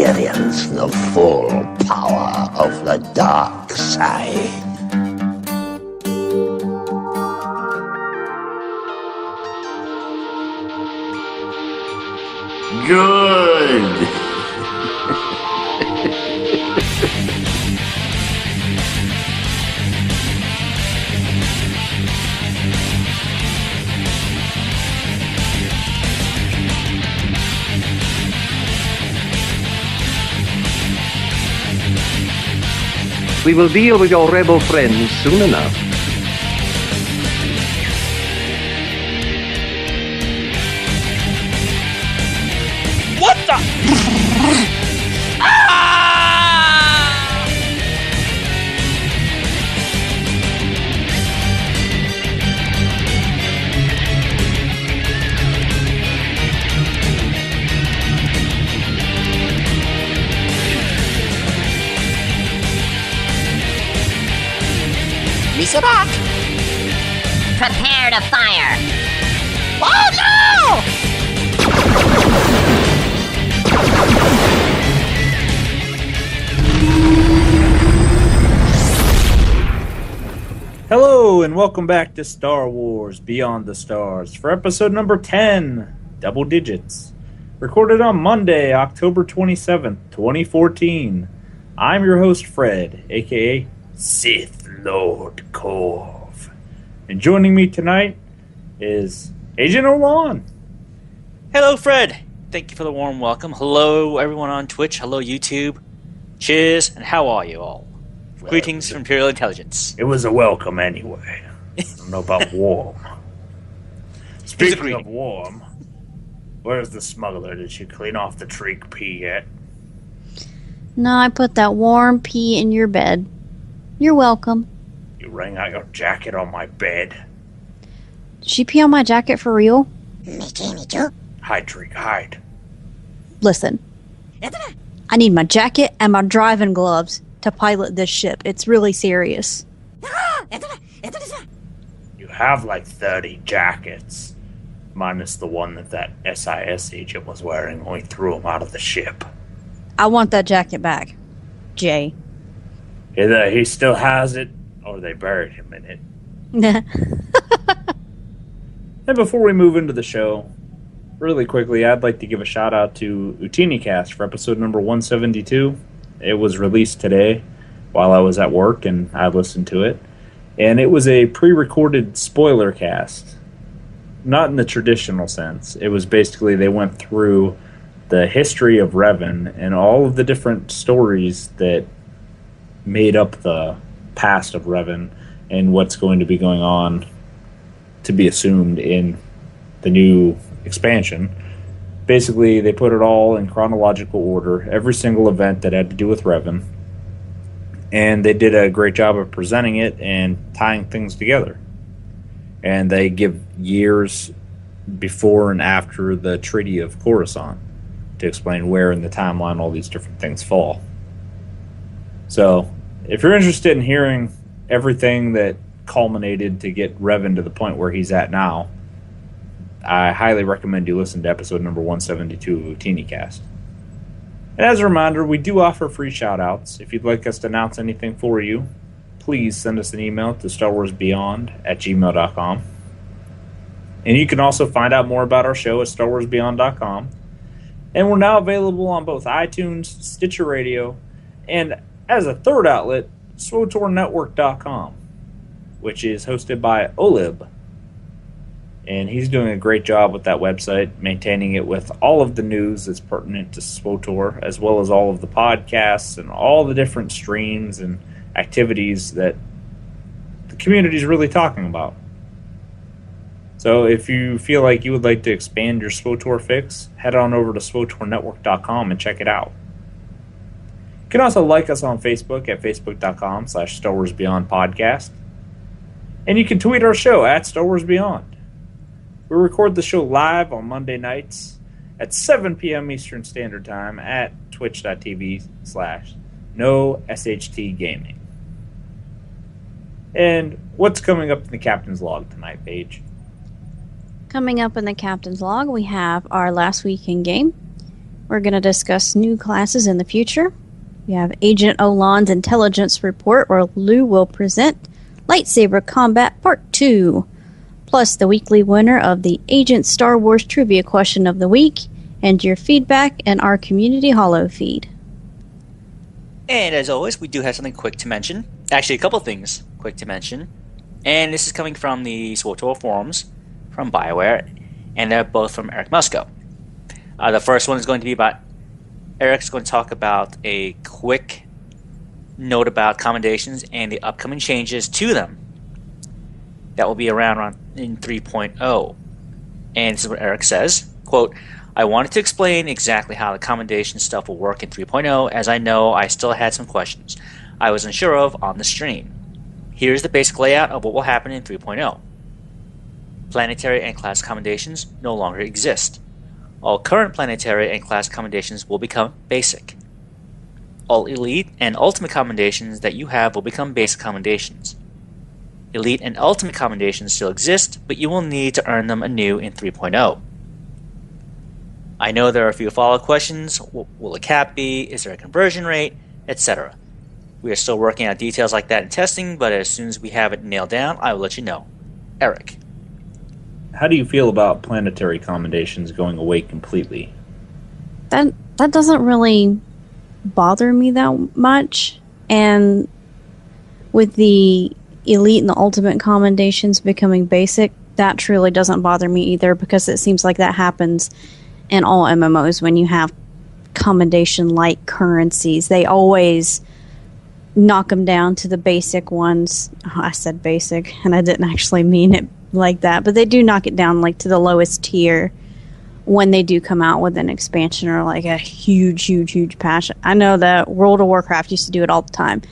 experience the full power of the dark side. Good! We will deal with your rebel friends soon enough. What the? Misa back! Prepare to fire! Oh no! Hello and welcome back to Star Wars Beyond the Stars for episode number 10, Double Digits. Recorded on Monday, October 27th, 2014. I'm your host Fred, aka Sith Lord Korv. And joining me tonight is Agent Olan. Hello, Fred. Thank you for the warm welcome. Hello, everyone on Twitch. Hello, YouTube. Cheers, and how are you all? Well, greetings from Imperial Intelligence. It was a welcome anyway. I don't know about warm. Speaking of warm, where's the smuggler? Did she clean off the Treek pee yet? No, I put that warm pee in your bed. You're welcome. You wring out your jacket on my bed. Did she pee on my jacket for real? Me too. Hide, Treek, hide. Listen. I need my jacket and my driving gloves to pilot this ship. It's really serious. You have like 30 jackets. Minus the one that SIS agent was wearing when we threw him out of the ship. I want that jacket back, Jay. Either he still has it, or they buried him in it. And before we move into the show, really quickly, I'd like to give a shout out to UtiniCast for episode number 172. It was released today while I was at work, and I listened to it. And it was a pre-recorded spoiler cast. Not in the traditional sense. It was basically they went through the history of Revan and all of the different stories that made up the past of Revan and what's going to be going on to be assumed in the new expansion. Basically, they put it all in chronological order, every single event that had to do with Revan, and they did a great job of presenting it and tying things together. And they give years before and after the Treaty of Coruscant to explain where in the timeline all these different things fall. So, if you're interested in hearing everything that culminated to get Revan to the point where he's at now, I highly recommend you listen to episode number 172 of UtiniCast. And as a reminder, we do offer free shout-outs. If you'd like us to announce anything for you, please send us an email to StarWarsBeyond@gmail.com. And you can also find out more about our show at StarWarsBeyond.com. And we're now available on both iTunes, Stitcher Radio, and as a third outlet, SWTORnetwork.com, which is hosted by Olib. And he's doing a great job with that website, maintaining it with all of the news that's pertinent to SWTOR, as well as all of the podcasts and all the different streams and activities that the community is really talking about. So if you feel like you would like to expand your SWTOR fix, head on over to SWTORnetwork.com and check it out. You can also like us on Facebook at facebook.com/StarWarsBeyondPodcast. And you can tweet our show at StarWarsBeyond. We record the show live on Monday nights at 7 p.m. Eastern Standard Time at twitch.tv/NoSHTGaming. And what's coming up in the Captain's Log tonight, Paige? Coming up in the Captain's Log, we have our last week in game. We're going to discuss new classes in the future. We have Agent Olan's Intelligence Report, where Lou will present Lightsaber Combat Part 2, plus the weekly winner of the Agent Star Wars Trivia Question of the Week, and your feedback in our Community Hollow feed. And as always, we do have something quick to mention. Actually, a couple things quick to mention. And this is coming from the SWTOR forums from BioWare, and they're both from Eric Musco. The first one is going to be about Eric's going to talk about a quick note about commendations and the upcoming changes to them. That will be around in 3.0. And this is what Eric says, quote, I wanted to explain exactly how the commendation stuff will work in 3.0, as I know I still had some questions I was unsure of on the stream. Here's the basic layout of what will happen in 3.0. Planetary and class commendations no longer exist. All current planetary and class commendations will become basic. All elite and ultimate commendations that you have will become basic commendations. Elite and ultimate commendations still exist, but you will need to earn them anew in 3.0. I know there are a few follow-up questions. Will a cap be? Is there a conversion rate? Etc. We are still working out details like that in testing, but as soon as we have it nailed down, I will let you know. Eric. How do you feel about planetary commendations going away completely? That doesn't really bother me that much. And with the elite and the ultimate commendations becoming basic, that truly doesn't bother me either, because it seems like that happens in all MMOs when you have commendation-like currencies. They always knock them down to the basic ones. Oh, I said basic, and I didn't actually mean it like that, but they do knock it down like to the lowest tier when they do come out with an expansion or like a huge patch. I know that World of Warcraft used to do it all the time.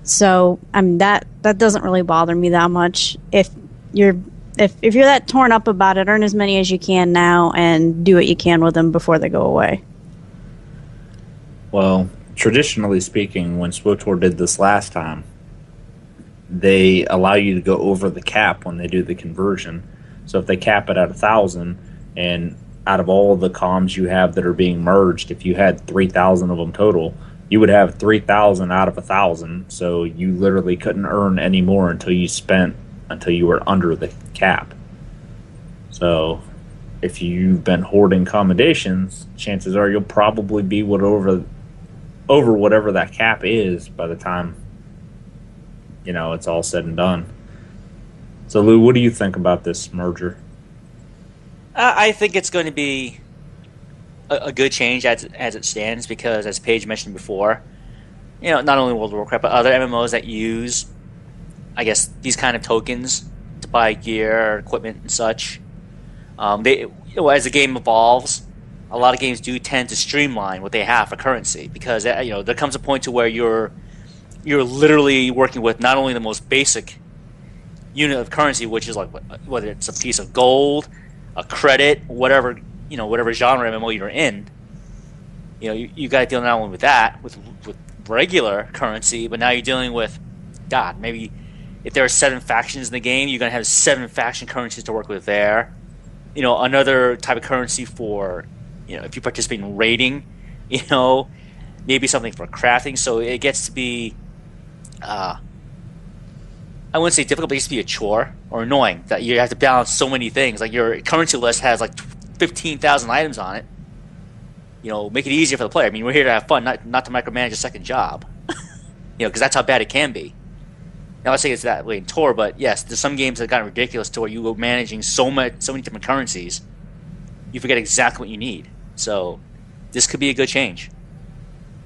So I mean that doesn't really bother me that much. If you're that torn up about it, earn as many as you can now and do what you can with them before they go away. Well, traditionally speaking, when SWTOR did this last time, they allow you to go over the cap when they do the conversion. So if they cap it at 1,000, and out of all the comms you have that are being merged, if you had 3,000 of them total, you would have 3,000 out of 1,000. So you literally couldn't earn any more until you were under the cap. So if you've been hoarding commendations, chances are you'll probably be over whatever that cap is by the time it's all said and done. So Lou, what do you think about this merger? I think it's going to be a good change as it stands, because as Paige mentioned before, not only World of Warcraft but other MMOs that use, I guess, these kind of tokens to buy gear, equipment, and such. As the game evolves, a lot of games do tend to streamline what they have for currency, because there comes a point to where you're literally working with not only the most basic unit of currency, which is like whether it's a piece of gold, a credit, whatever genre MMO you're in. You got to deal not only with that, with regular currency, but now you're dealing with, maybe if there are 7 factions in the game, you're going to have 7 faction currencies to work with there. Another type of currency for, if you participate in raiding, maybe something for crafting. So it gets to be, I wouldn't say difficult, but it gets to be a chore or annoying that you have to balance so many things. Like your currency list has like 15,000 items on it. Make it easier for the player. I mean, we're here to have fun, not to micromanage a second job. Because that's how bad it can be. Now, let's say it's that way in TOR, but yes, there's some games that have gotten ridiculous to where you go managing so many different currencies, you forget exactly what you need. So this could be a good change.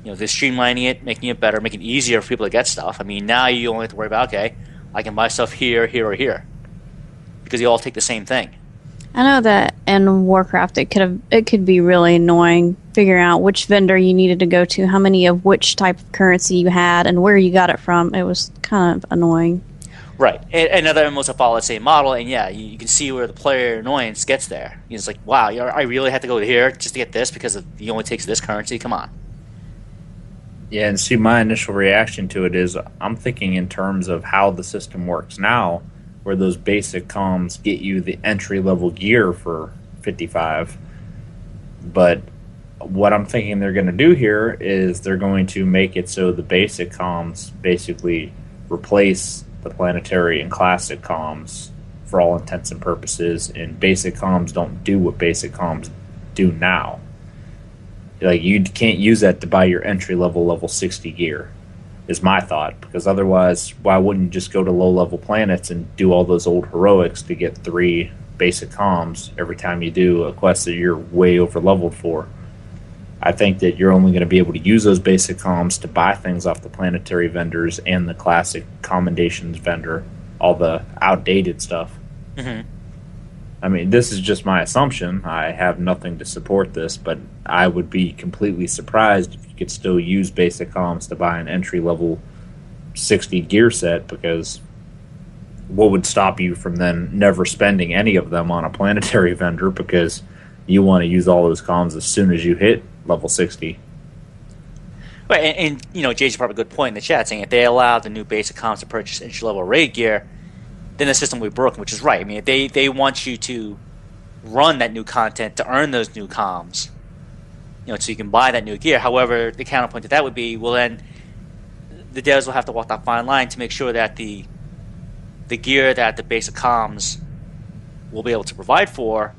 They're streamlining it, making it better, making it easier for people to get stuff. I mean, now you only have to worry about, okay, I can buy stuff here, here, or here, because they all take the same thing. I know that in Warcraft it could be really annoying figuring out which vendor you needed to go to, how many of which type of currency you had, and where you got it from. It was kind of annoying. Right. And other MMOs have followed the same model, and yeah, you can see where the player annoyance gets there. It's like, wow, I really have to go here just to get this because it only takes this currency? Come on. Yeah, and see, my initial reaction to it is I'm thinking in terms of how the system works now, where those basic comms get you the entry-level gear for 55, but what I'm thinking they're going to do here is they're going to make it so the basic comms basically replace the planetary and classic comms for all intents and purposes, and basic comms don't do what basic comms do now. Like, you can't use that to buy your entry level 60 gear, is my thought, because otherwise, why wouldn't you just go to low level planets and do all those old heroics to get 3 basic comms every time you do a quest that you're way over leveled for? I think that you're only going to be able to use those basic comms to buy things off the planetary vendors and the classic commendations vendor, all the outdated stuff. Mm-hmm. I mean, this is just my assumption. I have nothing to support this, but I would be completely surprised if you could still use basic comms to buy an entry-level 60 gear set, because what would stop you from then never spending any of them on a planetary vendor because you want to use all those comms as soon as you hit level 60? Right, and you know, Jay's probably a good point in the chat, saying if they allow the new basic comms to purchase entry-level raid gear, then the system will be broken, which is right. I mean, if they want you to run that new content to earn those new comms, you know, so you can buy that new gear. However, the counterpoint to that would be, well, then the devs will have to walk that fine line to make sure that the gear that the basic comms will be able to provide for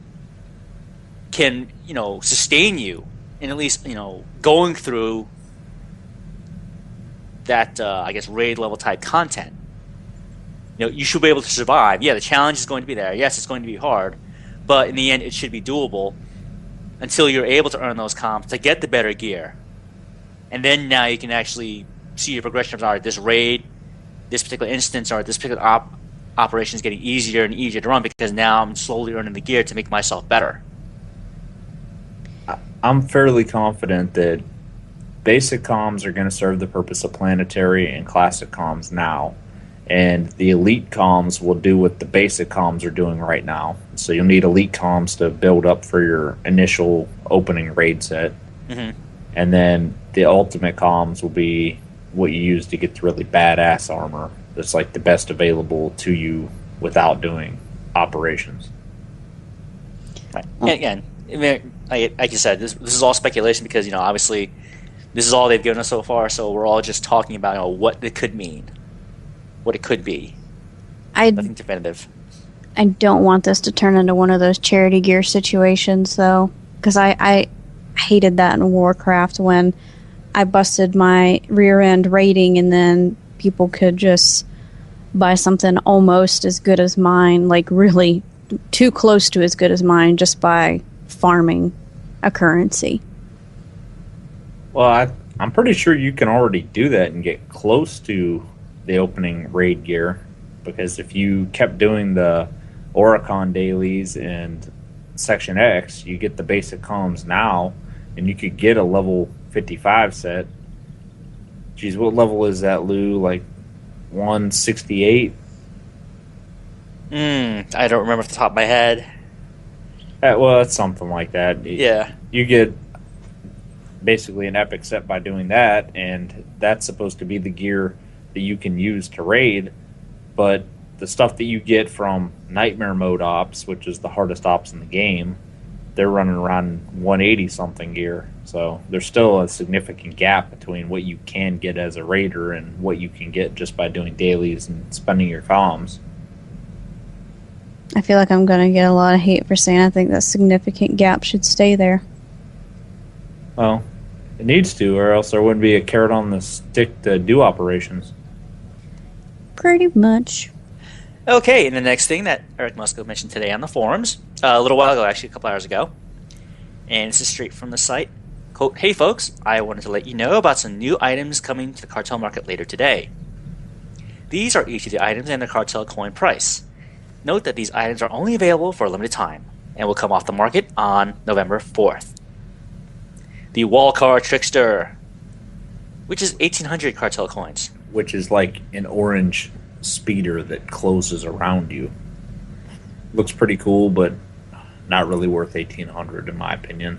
can, you know, sustain you, and at least, you know, going through that, I guess, raid level type content. You know, you should be able to survive. Yeah, the challenge is going to be there. Yes, it's going to be hard, but in the end, it should be doable until you're able to earn those comps to get the better gear. And then now you can actually see your progression of, all right, this raid, this particular instance, or this particular operation is getting easier and easier to run because now I'm slowly earning the gear to make myself better. I'm fairly confident that basic comms are going to serve the purpose of planetary and classic comms now. And the elite comms will do what the basic comms are doing right now. So you'll need elite comms to build up for your initial opening raid set. Mm-hmm. And then the ultimate comms will be what you use to get the really badass armor that's like the best available to you without doing operations. Right. And again, I mean, like you said, this is all speculation because, you know, obviously this is all they've given us so far, so we're all just talking about, you know, what it could mean. What it could be. Nothing definitive. I don't want this to turn into one of those charity gear situations, though, because I hated that in Warcraft when I busted my rear end rating and then people could just buy something almost as good as mine, like really too close to as good as mine, just by farming a currency. Well, I'm pretty sure you can already do that and get close to the opening raid gear, because if you kept doing the Oricon dailies and Section X, you get the basic comms now, and you could get a level 55 set. Geez, what level is that, Lou? Like 168? I don't remember off the top of my head. Well, it's something like that. Yeah. You get basically an epic set by doing that, and that's supposed to be the gear that you can use to raid, but the stuff that you get from Nightmare Mode ops, which is the hardest ops in the game, they're running around 180 something gear. So there's still a significant gap between what you can get as a raider and what you can get just by doing dailies and spending your comms. I feel like I'm going to get a lot of hate for saying I think that significant gap should stay there. Well, it needs to, or else there wouldn't be a carrot on the stick to do operations. Pretty much. Okay, and the next thing that Eric Musco mentioned today on the forums, a little while ago, actually a couple hours ago, and this is straight from the site, quote, "Hey folks, I wanted to let you know about some new items coming to the cartel market later today. These are each of the items and their cartel coin price. Note that these items are only available for a limited time and will come off the market on November 4th. The Walcar Trickster, which is 1,800 cartel coins. Which is like an orange speeder that closes around you. Looks pretty cool, but not really worth 1,800 in my opinion.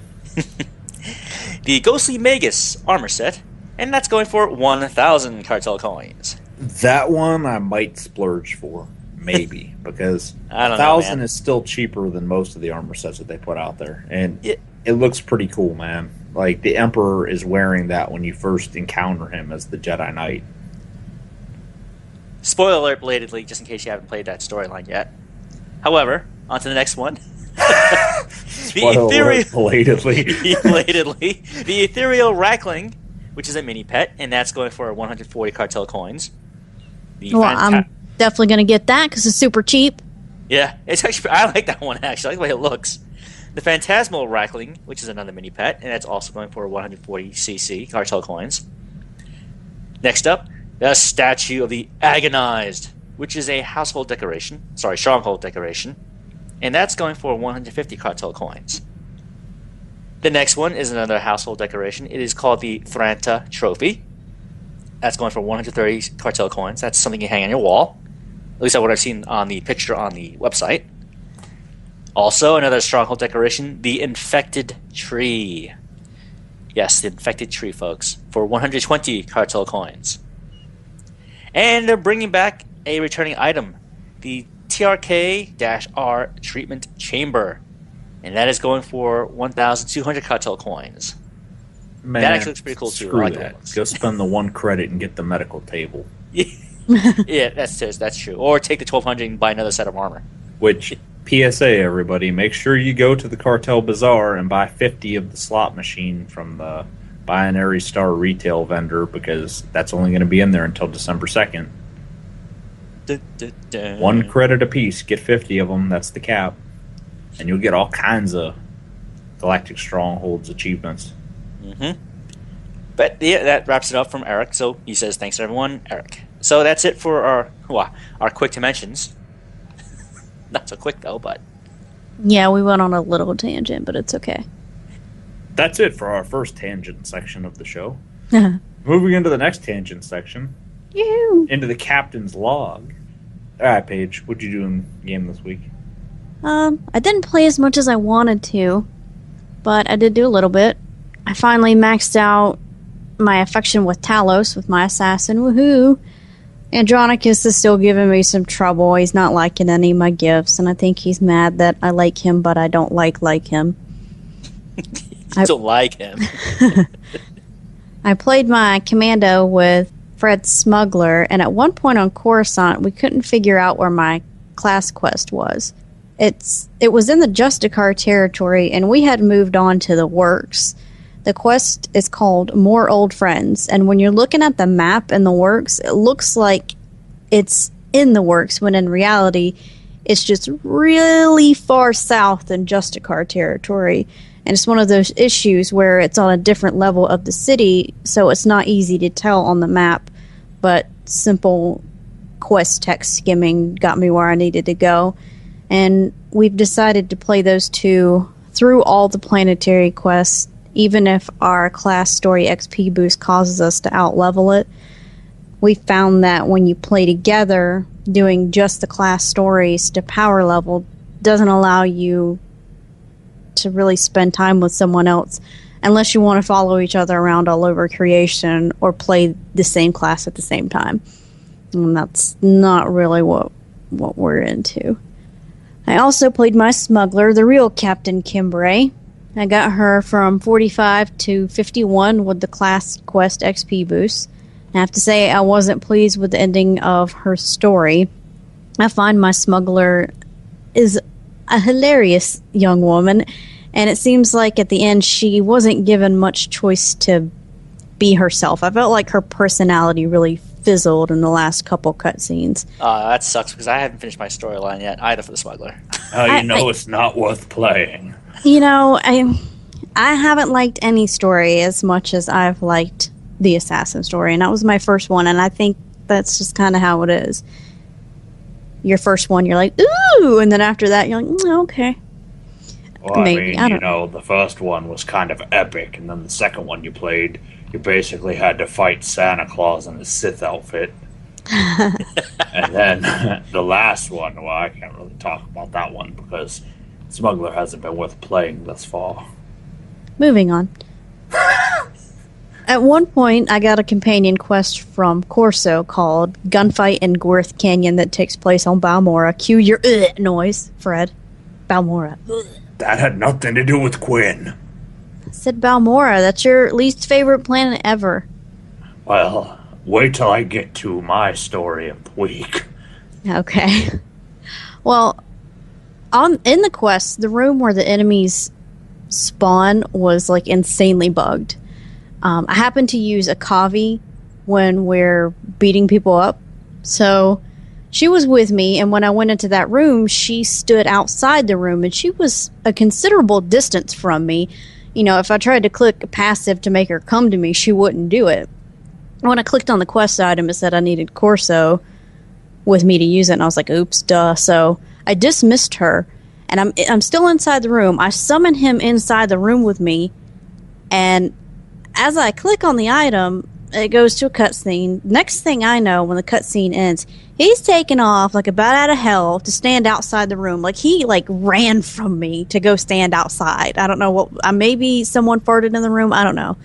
The Ghostly Magus armor set, and that's going for 1,000 cartel coins. That one I might splurge for, maybe, because 1,000 is still cheaper than most of the armor sets that they put out there, and it looks pretty cool, man. Like, the Emperor is wearing that when you first encounter him as the Jedi Knight. Spoiler alert, belatedly, just in case you haven't played that storyline yet. However, on to the next one. Belatedly. The Ethereal Rackling, which is a mini pet, and that's going for 140 cartel coins. I'm definitely going to get that because it's super cheap. Yeah, it's actually, I like that one, actually. I like the way it looks. The Phantasmal Rackling, which is another mini pet, and that's also going for 140 CC cartel coins. Next up, the Statue of the Agonized, which is a household decoration. Sorry, stronghold decoration. And that's going for 150 cartel coins. The next one is another household decoration. It is called the Thranta Trophy. That's going for 130 cartel coins. That's something you hang on your wall. At least that's what I've seen on the picture on the website. Also, another stronghold decoration, the Infected Tree. Yes, the Infected Tree, folks, for 120 cartel coins. And they're bringing back a returning item, the TRK-R Treatment Chamber. And that is going for 1,200 cartel coins. Man, that actually looks pretty cool, too. Screw I like that. Go spend the 1 credit and get the medical table. Yeah, that's true. Or take the 1,200 and buy another set of armor. Which, PSA, everybody, make sure you go to the Cartel Bazaar and buy 50 of the slot machine from the Binary Star retail vendor, because that's only going to be in there until December 2nd. 1 credit apiece, get 50 of them, that's the cap. And you'll get all kinds of Galactic Strongholds achievements. Mm-hmm. But yeah, that wraps it up from Eric. So he says, thanks everyone, Eric. So that's it for our quick dimensions. Not so quick though, but Yeah, we went on a little tangent, but it's okay. That's it for our first tangent section of the show. Moving into the next tangent section. Into the captain's log. Alright, Paige, what'd you do in the game this week? I didn't play as much as I wanted to, but I did do a little bit. I finally maxed out my affection with Talos, with my assassin. Woohoo! Andronicus is still giving me some trouble. He's not liking any of my gifts, and I think he's mad that I like him, but I don't like him. I don't like him. I played my commando with Fred Smuggler, and at one point on Coruscant, we couldn't figure out where my class quest was. It was in the Justicar territory, and we had moved on to the works. The quest is called More Old Friends, and when you're looking at the map in the works, it looks like it's in the works, when in reality, it's just really far south in Justicar territory. And it's one of those issues where it's on a different level of the city, so it's not easy to tell on the map, but simple quest text skimming got me where I needed to go. And we've decided to play those two through all the planetary quests, even if our class story XP boost causes us to outlevel it. We found that when you play together, doing just the class stories to power level doesn't allow you to really spend time with someone else unless you want to follow each other around all over creation or play the same class at the same time. And that's not really what we're into. I also played my smuggler, the real Captain Kinbrae. I got her from 45 to 51 with the class quest XP boost. I have to say I wasn't pleased with the ending of her story. I find my smuggler is a hilarious young woman, and it seems like at the end she wasn't given much choice to be herself. I felt like her personality really fizzled in the last couple cutscenes. That sucks, because I haven't finished my storyline yet either for the smuggler. It's not worth playing. You know, I haven't liked any story as much as I've liked the assassin story, and that was my first one, and I think that's just kind of how it is. Your first one, you're like, ooh, and then after that, you're like, okay. Well, Maybe. I mean, the first one was kind of epic, and then the second one you played, you basically had to fight Santa Claus in his Sith outfit. And then the last one, well, I can't really talk about that one because Smuggler hasn't been worth playing thus far. Moving on. At one point, I got a companion quest from Corso called Gunfight in Gorth Canyon that takes place on Balmora. Cue your noise, Fred. Balmora. That had nothing to do with Quinn. Sid Balmora, that's your least favorite planet ever. Well, wait till I get to my story of the week. Okay. Well, in the quest, the room where the enemies spawn was like insanely bugged. I happened to use a Kavi when we're beating people up. So she was with me, and when I went into that room, she stood outside the room, and she was a considerable distance from me. You know, if I tried to click a passive to make her come to me, she wouldn't do it. When I clicked on the quest item, it said I needed Corso with me to use it, and I was like, oops, duh. So I dismissed her, and I'm still inside the room. I summon him inside the room with me, and as I click on the item, it goes to a cutscene. Next thing I know, when the cutscene ends, he's taken off like a bat out of hell to stand outside the room. Like, he ran from me to go stand outside. I don't know what. Maybe someone farted in the room. I don't know.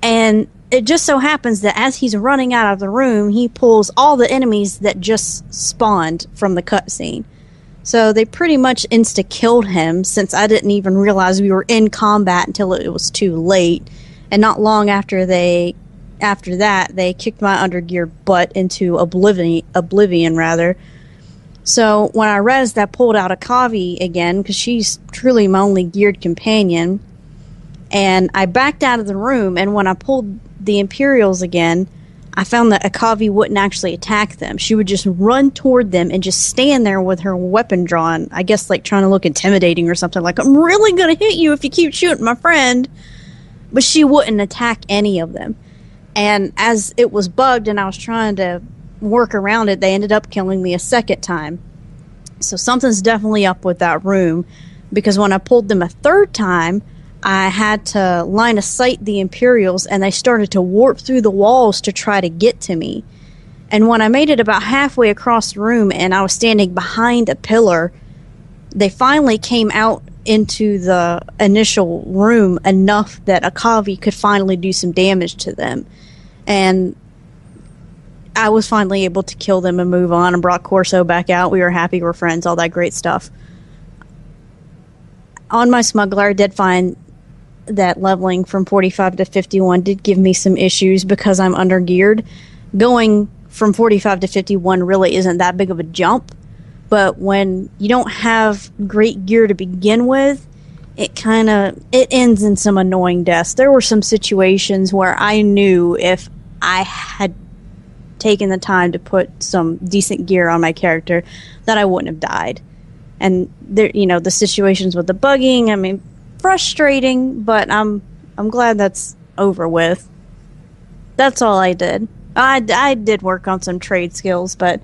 And it just so happens that as he's running out of the room, he pulls all the enemies that just spawned from the cutscene. So they pretty much insta-killed him, since I didn't even realize we were in combat until it was too late. And not long after that, they kicked my undergeared butt into oblivion rather. So when I rezzed, I pulled out a Kavi again, because she's truly my only geared companion. And I backed out of the room, and when I pulled the Imperials again, I found that a Kavi wouldn't actually attack them. She would just run toward them and just stand there with her weapon drawn, I guess like trying to look intimidating or something, like, I'm really going to hit you if you keep shooting my friend. But she wouldn't attack any of them. And as it was bugged and I was trying to work around it, they ended up killing me a second time. So something's definitely up with that room, because when I pulled them a third time, I had to line of sight the Imperials, and they started to warp through the walls to try to get to me. And when I made it about halfway across the room and I was standing behind a pillar, they finally came out into the initial room enough that a Kavi could finally do some damage to them. And I was finally able to kill them and move on, and brought Corso back out. We were happy, we're friends, all that great stuff. On my smuggler, I did find that leveling from 45 to 51 did give me some issues because I'm undergeared. Going from 45 to 51 really isn't that big of a jump, but when you don't have great gear to begin with, it ends in some annoying deaths. There were some situations where I knew if I had taken the time to put some decent gear on my character that I wouldn't have died. And there, the situations with the bugging, I mean, frustrating, but I'm glad that's over with. That's all I did. I did work on some trade skills, but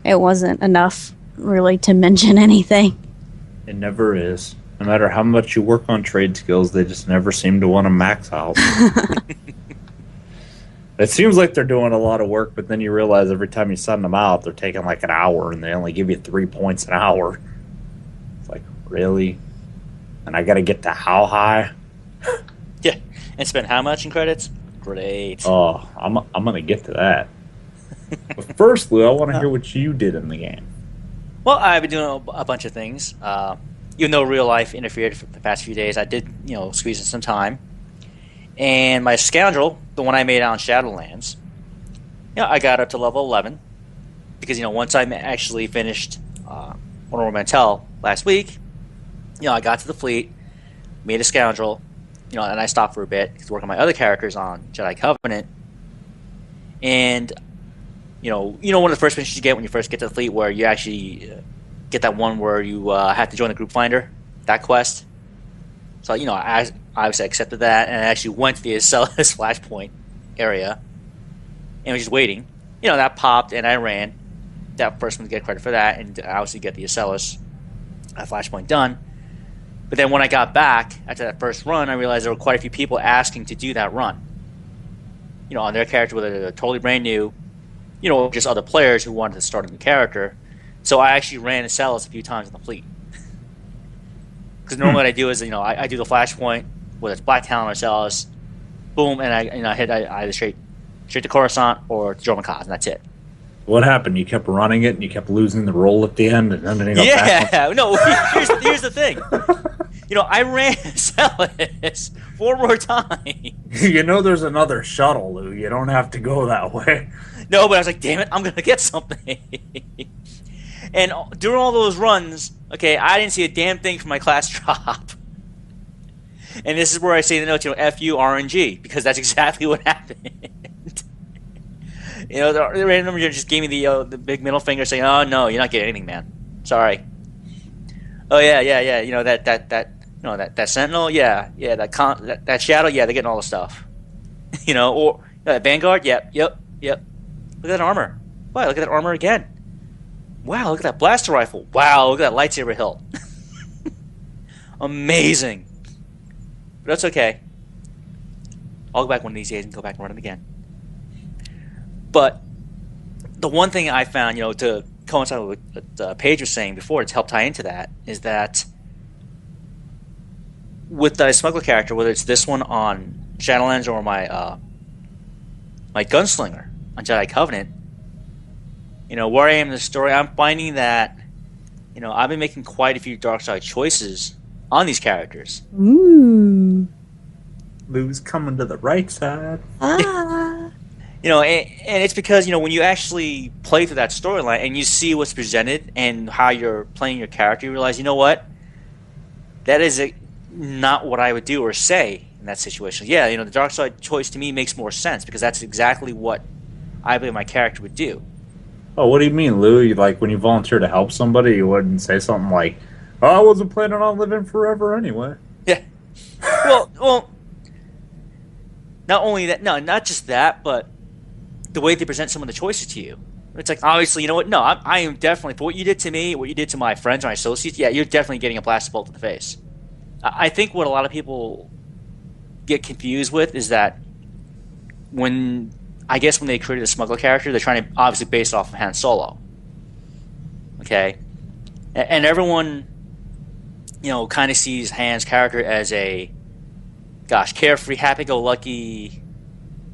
it wasn't enough really to mention anything. It never is. No matter how much you work on trade skills, they just never seem to want to max out. It seems like they're doing a lot of work, but then you realize every time you send them out, they're taking like an hour, and they only give you 3 points an hour. It's like, really? And I got to get to how high? Yeah, and spend how much in credits? Great. Oh, I'm going to get to that. But first, Lou, I want to hear what you did in the game. Well, I've been doing a bunch of things. Even though real life interfered for the past few days, I did, squeeze in some time. And my scoundrel, the one I made out on Shadowlands, I got up to level 11. Because, once I actually finished Honorable Mantel last week, I got to the fleet, made a scoundrel, and I stopped for a bit to work on my other characters on Jedi Covenant. And, one of the first missions you get when you first get to the fleet, where you actually get that one where you have to join the group finder, that quest. So, I obviously accepted that, and I actually went to the Acellus flashpoint area and was just waiting. That popped, and I ran. That first one to get credit for that, and I obviously get the Acellus flashpoint done. But then when I got back after that first run, I realized there were quite a few people asking to do that run. On their character, whether they're totally brand new, just other players who wanted to start a new character. So I actually ran Acellus a few times in the fleet. Because normally what I do is, I do the flashpoint, whether it's Black Talon or Acellus, boom, and I hit either straight to Coruscant or to Dromacaz, and that's it. What happened? You kept running it, and you kept losing the roll at the end, and then Yeah, no. Here's the thing. I ran Celis 4 more times. You know there's another shuttle, Lou. You don't have to go that way. No, but I was like, damn it, I'm going to get something. And during all those runs, okay, I didn't see a damn thing from my class drop. And this is where I say the notes, F U RNG, because that's exactly what happened. The random number just gave me the big middle finger saying, oh, no, you're not getting anything, man. Sorry. Oh, yeah. That Sentinel, that Shadow, yeah, they're getting all the stuff. Or that Vanguard, yep. Look at that armor. Wow, look at that armor again. Wow, look at that blaster rifle. Wow, look at that lightsaber hilt. Amazing. But that's okay. I'll go back one of these days and go back and run it again. But the one thing I found, to coincide with what Paige was saying before, to help tie into that, is that with the smuggler character, whether it's this one on Shadowlands or my gunslinger on Jedi Covenant, where I am in the story, I'm finding that, I've been making quite a few dark side choices on these characters. Ooh. Lou's coming to the right side. Ah. And it's because, when you actually play through that storyline and you see what's presented and how you're playing your character, you realize, that is not what I would do or say in that situation. Yeah, the dark side choice to me makes more sense because that's exactly what I believe my character would do. Oh, what do you mean, Lou? When you volunteer to help somebody, you wouldn't say something like, oh, I wasn't planning on living forever anyway. Yeah. Well, not only that, no, not just that, but the way they present some of the choices to you. It's like, obviously, you know what? No, I am definitely, for what you did to me, what you did to my friends, my associates, yeah, you're definitely getting a blaster bolt to the face. I think what a lot of people get confused with is that when they created the smuggler character, they're trying to obviously base off of Han Solo. Okay? And everyone, kind of sees Han's character as a, carefree, happy-go-lucky,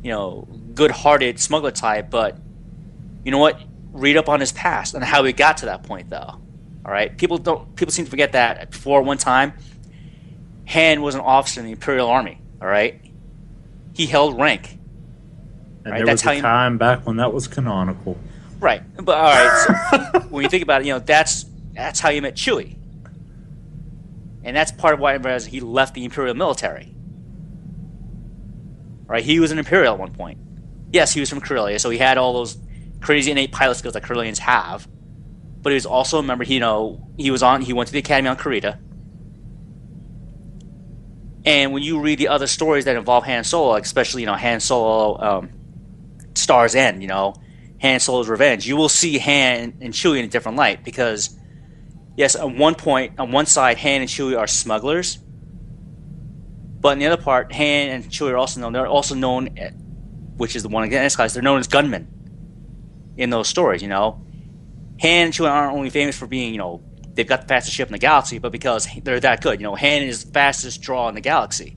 good-hearted smuggler type, but you know what? Read up on his past and how he got to that point, though. All right? People seem to forget that before one time, Han was an officer in the Imperial Army, all right? He held rank. And right? There was a time back when that was canonical. Right. But, all right, so when you think about it, that's how you met Chewie. And that's part of why he left the Imperial military. Right? He was an Imperial at one point. Yes, he was from Corellia, so he had all those crazy innate pilot skills that Corellians have. But he was also, remember, he went to the academy on Karita. And when you read the other stories that involve Han Solo, like especially, Han Solo, Star's End, Han Solo's Revenge, you will see Han and Chewie in a different light because, yes, on one side, Han and Chewie are smugglers, but on the other part, Han and Chewie are also known, which is the one against guys, they're known as gunmen in those stories, Han and Chewie aren't only famous for being, they've got the fastest ship in the galaxy, but because they're that good. Han is the fastest draw in the galaxy.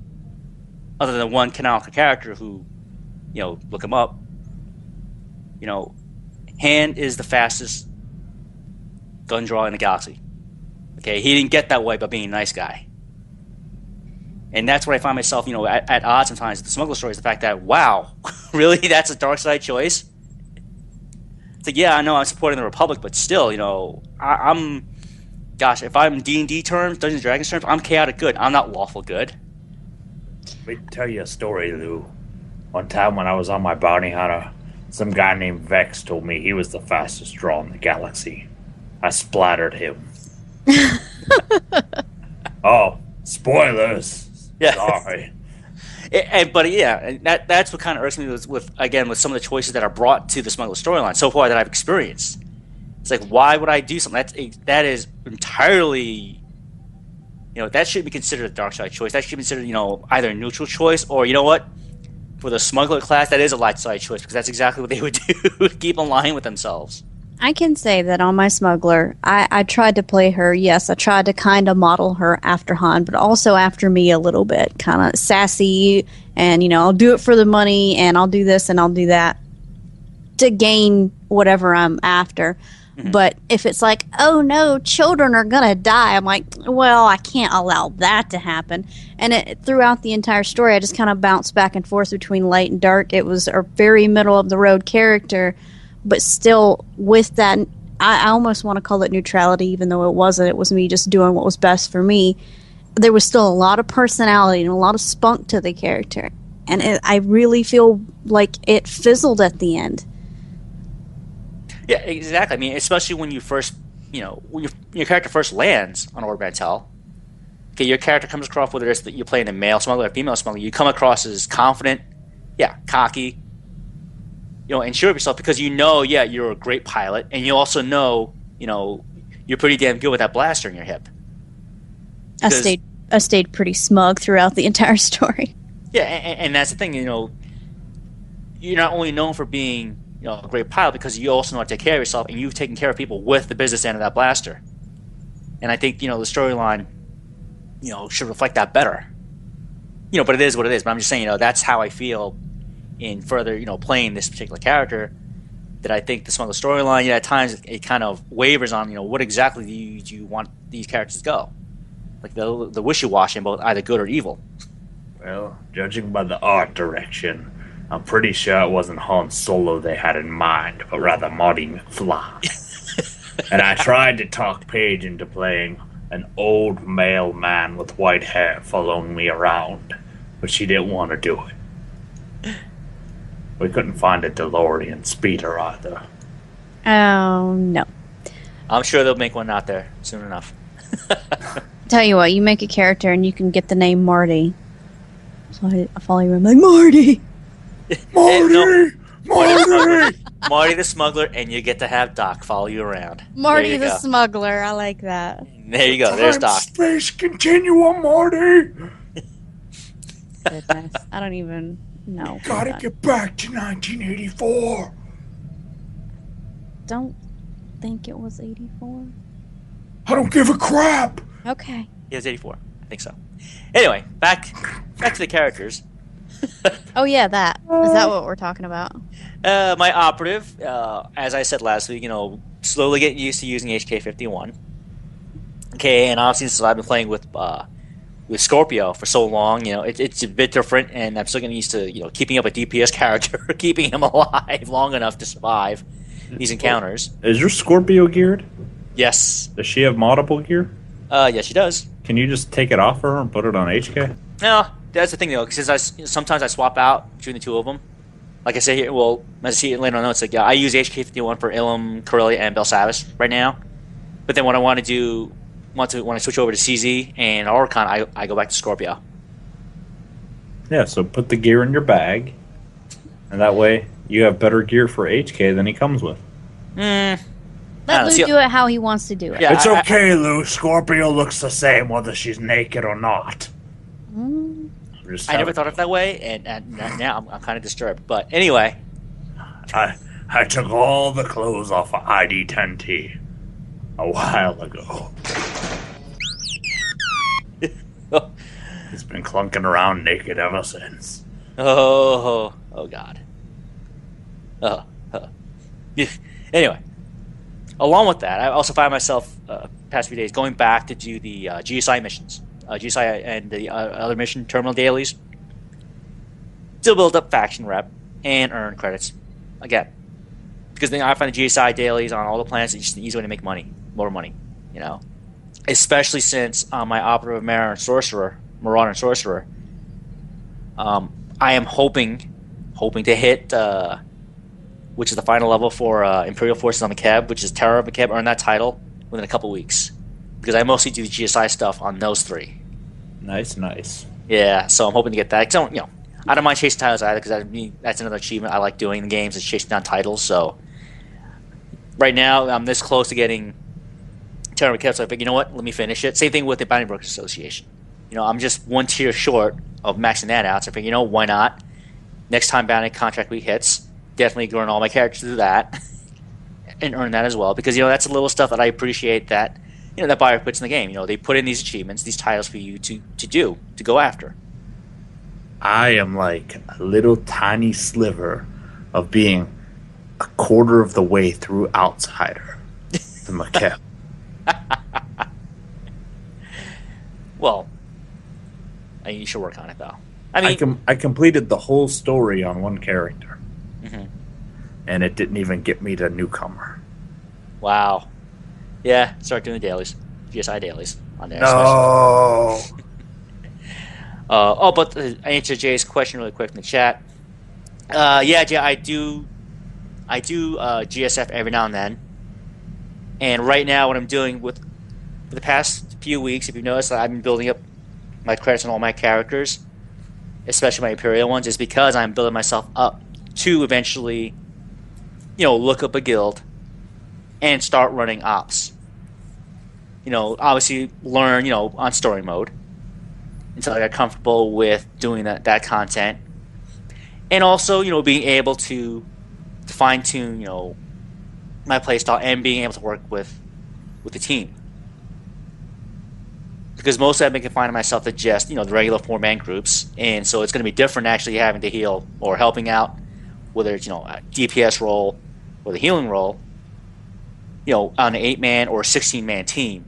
Other than one canonical character who, look him up. Han is the fastest gun draw in the galaxy. Okay, he didn't get that way by being a nice guy. And that's where I find myself, at odds sometimes with the smuggler stories. The fact that, wow, really, that's a dark side choice? It's like, yeah, I know I'm supporting the Republic, but still, I'm... Gosh, if I'm D&D terms, Dungeons & Dragons terms, I'm chaotic good. I'm not lawful good. Let me tell you a story, Lou. One time when I was on my bounty hunter, some guy named Vex told me he was the fastest draw in the galaxy. I splattered him. Oh, spoilers. Yeah. Sorry. But yeah, that's what kind of irks me with some of the choices that are brought to the smuggler storyline so far that I've experienced. It's like, why would I do something? That is entirely, that shouldn't be considered a dark side choice. That should be considered, either a neutral choice or, you know what? For the smuggler class, that is a light side choice because that's exactly what they would do, keep in line with themselves. I can say that on my smuggler, I tried to play her. Yes, I tried to kind of model her after Han, but also after me a little bit. Kind of sassy and, I'll do it for the money and I'll do this and I'll do that to gain whatever I'm after. But if it's like, oh no, children are gonna die, I'm like, well, I can't allow that to happen. And throughout the entire story, I just kind of bounced back and forth between light and dark. It was a very middle of the road character, but still with that, I almost want to call it neutrality, even though it wasn't. It was me just doing what was best for me. There was still a lot of personality and a lot of spunk to the character. And I really feel like it fizzled at the end. Yeah, exactly. I mean, especially when you first, when your character first lands on Ord Mantell. Okay, your character comes across, whether it's that you're playing a male smuggler or a female smuggler, you come across as confident, cocky, and sure of yourself because you're a great pilot, and you also know, you're pretty damn good with that blaster in your hip. I stayed pretty smug throughout the entire story. Yeah, and that's the thing, you're not only known for being a great pilot because you also know how to take care of yourself, and you've taken care of people with the business end of that blaster. And I think the storyline should reflect that better. But it is what it is. But I'm just saying, that's how I feel in further playing this particular character. That I think some of the storyline, at times it kind of wavers on what exactly do you want these characters to go, like the wishy-washy in both either good or evil. Well, judging by the art direction, I'm pretty sure it wasn't Han Solo they had in mind, but rather Marty McFly. And I tried to talk Paige into playing an old male man with white hair following me around, but she didn't want to do it. We couldn't find a DeLorean speeder either. Oh, no. I'm sure they'll make one out there soon enough. Tell you what, you make a character and you can get the name Marty. So I follow you around like, Marty! Marty the smuggler, and you get to have Doc follow you around. Marty the smuggler, I like that. There you go, there's Doc. Space continuum, Marty! Goodness, I don't even know. Gotta get back to 1984. Don't think it was 84. I don't give a crap. Okay. It was 84, I think so. Anyway, back to the characters. Oh yeah, that. Is that what we're talking about? My operative, as I said last week, slowly getting used to using HK-51. Okay, and obviously since I've been playing with Scorpio for so long, it's a bit different, and I'm still getting used to keeping up a DPS character, keeping him alive long enough to survive these encounters. Is your Scorpio geared? Yes. Does she have moddable gear? Yes, she does. Can you just take it off her and put it on HK? No, that's the thing though, because sometimes I swap out between the two of them. Like I say here, as I see it later on notes, I use HK-51 for Ilum, Corellia, and Belsavis right now. But then when I want to do, when I switch over to CZ and Oricon, I go back to Scorpio. Yeah, so put the gear in your bag, and that way you have better gear for HK than he comes with. Let Lou do it how he wants to do it. Yeah, it's okay, Lou. Scorpio looks the same whether she's naked or not. I never thought of it that way, and now I'm kind of disturbed. But anyway. I took all the clothes off of ID-10T a while ago. He's been clunking around naked ever since. Oh God. Anyway, along with that, I also find myself past few days going back to do the GSI missions, GSI and the other mission terminal dailies. Still build up faction rep and earn credits again, because then I find the GSI dailies on all the planets is just an easy way to make money, more money, Especially since my operative Marauder and Sorcerer, I am hoping to hit, which is the final level for Imperial Forces on McKeb, which is Terror of McKeb, earn that title within a couple weeks. Because I mostly do the GSI stuff on those three. Nice. Yeah, so I'm hoping to get that. I don't mind chasing titles either, because that's another achievement I like doing in games, is chasing down titles. So right now, I'm this close to getting Terror of McKeb, so I figured, let me finish it. Same thing with the Bounty Brokers Association. I'm just one tier short of maxing that out, so I figured, why not? Next time Bounty Contract Week hits, definitely growing all my characters to do that and earn that as well, because that's a little stuff that I appreciate that that Buyer puts in the game. They put in these achievements, these titles for you to go after. I am like a little tiny sliver of being a quarter of the way through Outsider. The macabre. Well, you should work on it, though. I mean, I completed the whole story on one character. Mm-hmm. And it didn't even get me to newcomer. Wow. Yeah, start doing the dailies. GSI dailies on there. No. But to answer Jay's question really quick in the chat. Yeah, Jay, I do GSF every now and then. And right now, what I'm doing for the past few weeks, if you've noticed, I've been building up my credits on all my characters, especially my Imperial ones, is because I'm building myself up to eventually, look up a guild and start running ops. Obviously learn, on story mode until I got comfortable with doing that content. And also, being able to fine-tune, my playstyle and being able to work with the team. Because mostly I've been confining myself to just, the regular 4-man groups. And so it's going to be different actually having to heal or helping out, whether it's, a DPS role or the healing role, on an 8-man or 16-man team.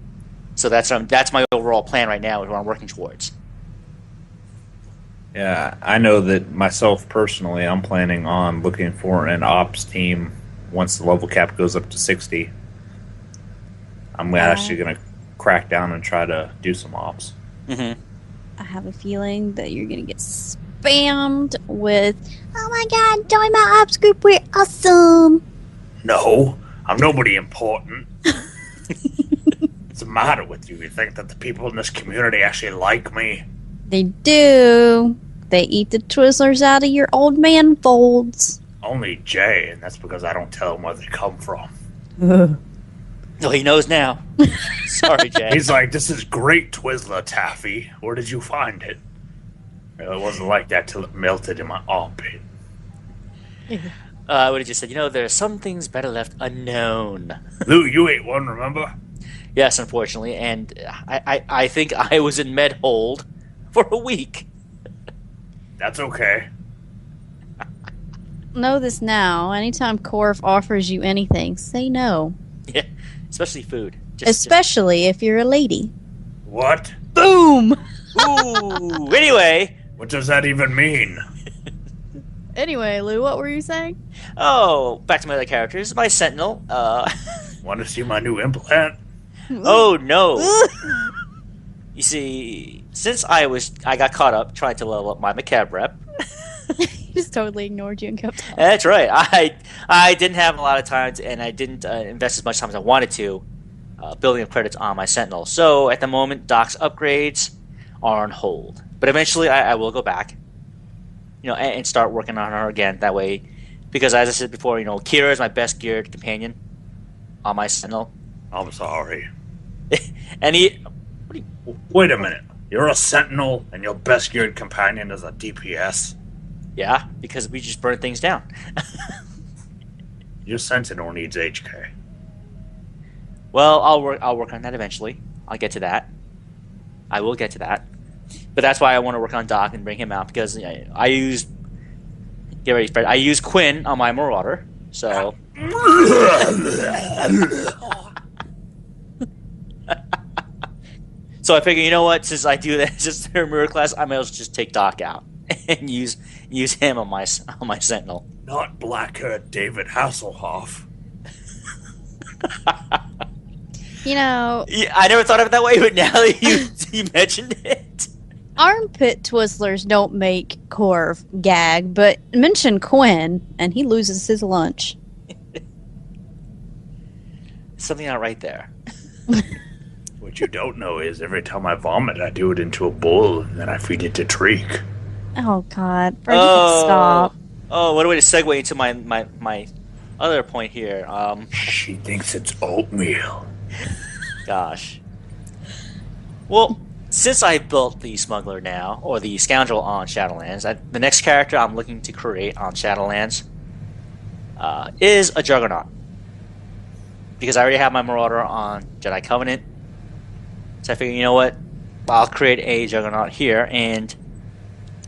So that's my overall plan right now, is what I'm working towards. Yeah, I know that myself personally, I'm planning on looking for an ops team once the level cap goes up to 60. I'm actually going to crack down and try to do some ops. Mm-hmm. I have a feeling that you're going to get spammed with, "Oh my god, join my ops group, we're awesome." No, I'm nobody important. What's the matter with you? You think that the people in this community actually like me? They do. They eat the Twizzlers out of your old man folds. Only Jay, and that's because I don't tell him where they come from. No, he knows now. Sorry, Jay. He's like, "This is great Twizzler taffy. Where did you find it?" Well, it wasn't like that till it melted in my armpit. I would have just said, there are some things better left unknown. Lou, you ate one, remember? Yes, unfortunately, and I think I was in med hold for a week. That's okay. Know this now. Anytime Korv offers you anything, say no. Yeah, especially food. Especially if you're a lady. What? Boom! Ooh, anyway. What does that even mean? Anyway, Lou, what were you saying? Oh, back to my other characters. My Sentinel. Want to see my new implant? Oh, no. You see, since I got caught up trying to level up my Macabre rep. He just totally ignored you and kept talking. That's right. I didn't have a lot of time, and I didn't invest as much time as I wanted to building up credits on my Sentinel. So at the moment, Doc's upgrades are on hold. But eventually, I will go back, and start working on her again. That way, because as I said before, Kira is my best geared companion on my Sentinel. I'm sorry. And Wait a minute. You're a Sentinel, and your best geared companion is a DPS? Yeah, because we just burn things down. Your Sentinel needs HK. Well, I'll work on that eventually. I'll get to that. I will get to that. But that's why I want to work on Doc and bring him out, because I use Quinn on my Marauder. So so I figure, since I do that, just their mirror class, I might as well just take Doc out and use him on my Sentinel. Not black-haired David Hasselhoff. Yeah, I never thought of it that way, but now that you mentioned it. Armpit Twizzlers don't make Korv gag, but mention Quinn, and he loses his lunch. Something not right there. What you don't know is every time I vomit, I do it into a bowl, and then I feed it to Treek. Oh, God. Fred, you can stop. Oh, what a way to segue into my other point here. She thinks it's oatmeal. Gosh. Well, since I built the Smuggler now, or the Scoundrel on Shadowlands, the next character I'm looking to create on Shadowlands is a Juggernaut. Because I already have my Marauder on Jedi Covenant. So I figure, I'll create a Juggernaut here and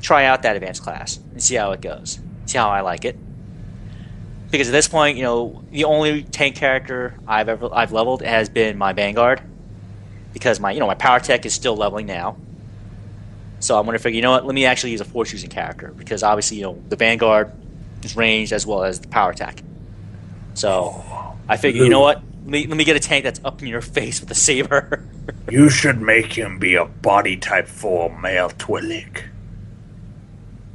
try out that advanced class and see how it goes. See how I like it. Because at this point, the only tank character I've leveled has been my Vanguard, because my power tech is still leveling now. So I'm going to figure, let me actually use a force using character, because obviously the Vanguard is ranged as well as the power tech. So I figure, what? Let me get a tank that's up in your face with a saber. You should make him be a body type 4 male Twi'lek.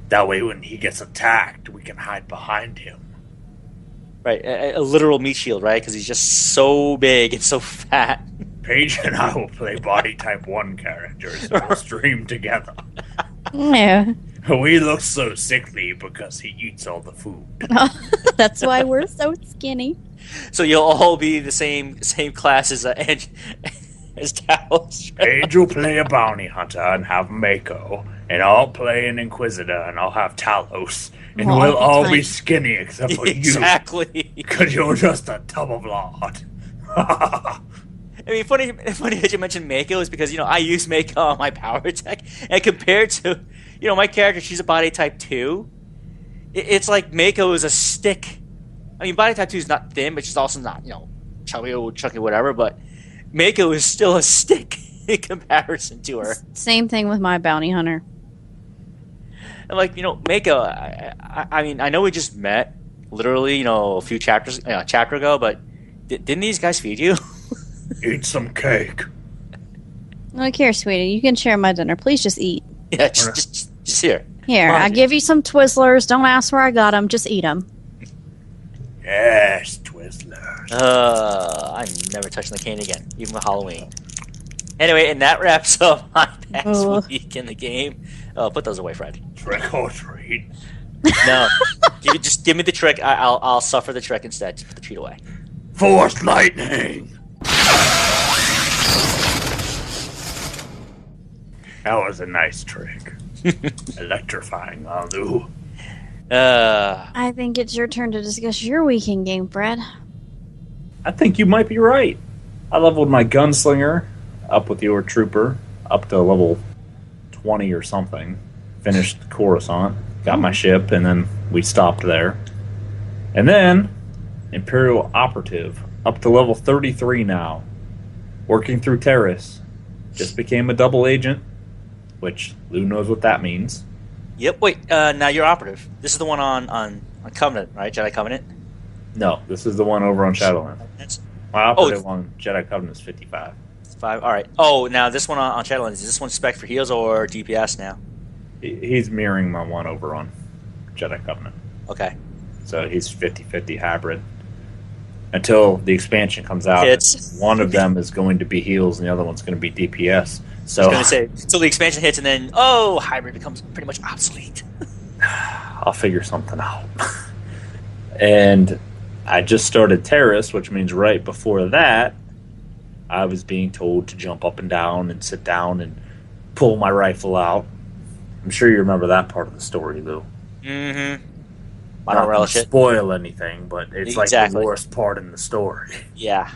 That way when he gets attacked, we can hide behind him. Right, a literal meat shield, right? Because he's just so big and so fat. Paige and I will play body type 1 characters and we'll stream together. Yeah. We look so sickly because he eats all the food. That's why we're so skinny. So you'll all be the same class as Talos. Right? Paige will play a bounty hunter and have Mako, and I'll play an Inquisitor and I'll have Talos, and we'll all be skinny except for exactly. Because you're just a tub of lard. I mean, funny that you mentioned Mako is because I use Mako on my power tech, and compared to my character, she's a body type 2. It's like Mako is a stick. I mean, body type 2 is not thin, but she's also not chunky, whatever. But Mako is still a stick in comparison to her. Same thing with my bounty hunter. And Mako. I mean, I know we just met literally, a few chapter ago, but didn't these guys feed you? Eat some cake. Look here, sweetie. You can share my dinner. Please just eat. Yeah, just here. Here, I give you some Twizzlers. Don't ask where I got them. Just eat them. Yes, Twizzlers. I'm never touching the cane again, even with Halloween. Anyway, and that wraps up my past week in the game. Put those away, Fred. Trick or treat. No, just give me the trick. I'll suffer the trick instead. Just put the treat away. Force lightning. That was a nice trick. Electrifying, I'll do. I think it's your turn to discuss your weekend game, Fred. I think you might be right. I leveled my gunslinger up with your trooper up to level 20 or something. Finished Coruscant, got my ship, and then we stopped there. And then Imperial Operative up to level 33 now. Working through Terrace. Just became a double agent, which Lou knows what that means. Yep. Wait. Now you're operative. This is the one on Covenant, right? Jedi Covenant. No, this is the one over on Shadowlands. My operative on Jedi Covenant is 55. 5. All right. Oh, now this one on Shadowlands, is this one spec for heals or DPS now? He's mirroring my one over on Jedi Covenant. Okay. So he's 50-50 hybrid. Until the expansion comes out, one of them is going to be heals and the other one's going to be DPS. So I was going to say, so the expansion hits and then, hybrid becomes pretty much obsolete. I'll figure something out. And I just started Terrace, which means right before that, I was being told to jump up and down and sit down and pull my rifle out. I'm sure you remember that part of the story, Lou. Mm-hmm. I don't relish it. Spoil anything, but it's like the worst part in the story. Yeah.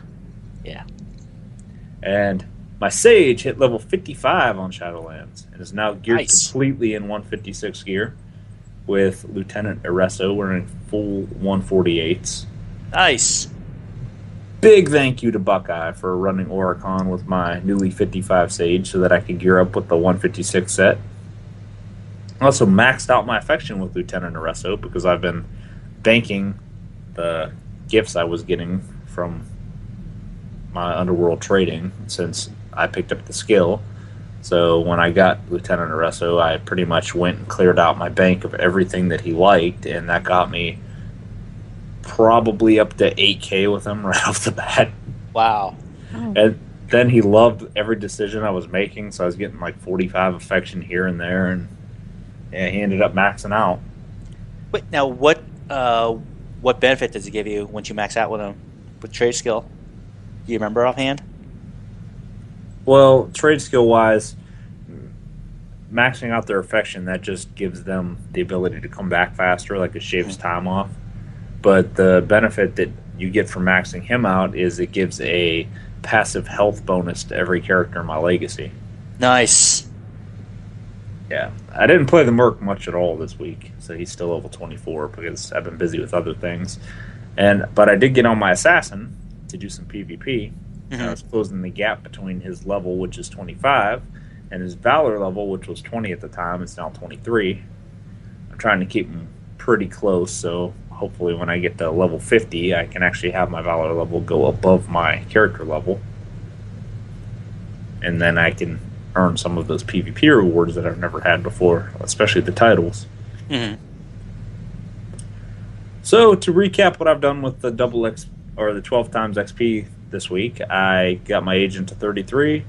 Yeah. And my Sage hit level 55 on Shadowlands and is now geared completely in 156 gear with Lieutenant Ereso wearing full 148s. Nice. Big thank you to Buckeye for running Oricon with my newly 55 Sage so that I could gear up with the 156 set. I also maxed out my affection with Lieutenant Ereso because I've been banking the gifts I was getting from my underworld trading since I picked up the skill. So when I got Lieutenant Ereso, I pretty much went and cleared out my bank of everything that he liked, and that got me probably up to 8K with him right off the bat. Wow. And then he loved every decision I was making, so I was getting like 45 affection here and there, and yeah, he ended up maxing out. Wait, now what benefit does he give you once you max out with him with trade skill? Do you remember offhand? Well, trade skill wise, maxing out their affection, that just gives them the ability to come back faster, like it shaves time off. But the benefit that you get from maxing him out is it gives a passive health bonus to every character in my legacy. Nice. Yeah, I didn't play the Merc much at all this week, so he's still level 24 because I've been busy with other things. But I did get on my assassin to do some PvP. And I was closing the gap between his level, which is 25, and his Valor level, which was 20 at the time. It's now 23. I'm trying to keep him pretty close, so hopefully when I get to level 50, I can actually have my Valor level go above my character level. And then I can earn some of those PvP rewards that I've never had before, especially the titles. So to recap what I've done with the the 12 times XP this week, I got my agent to 33,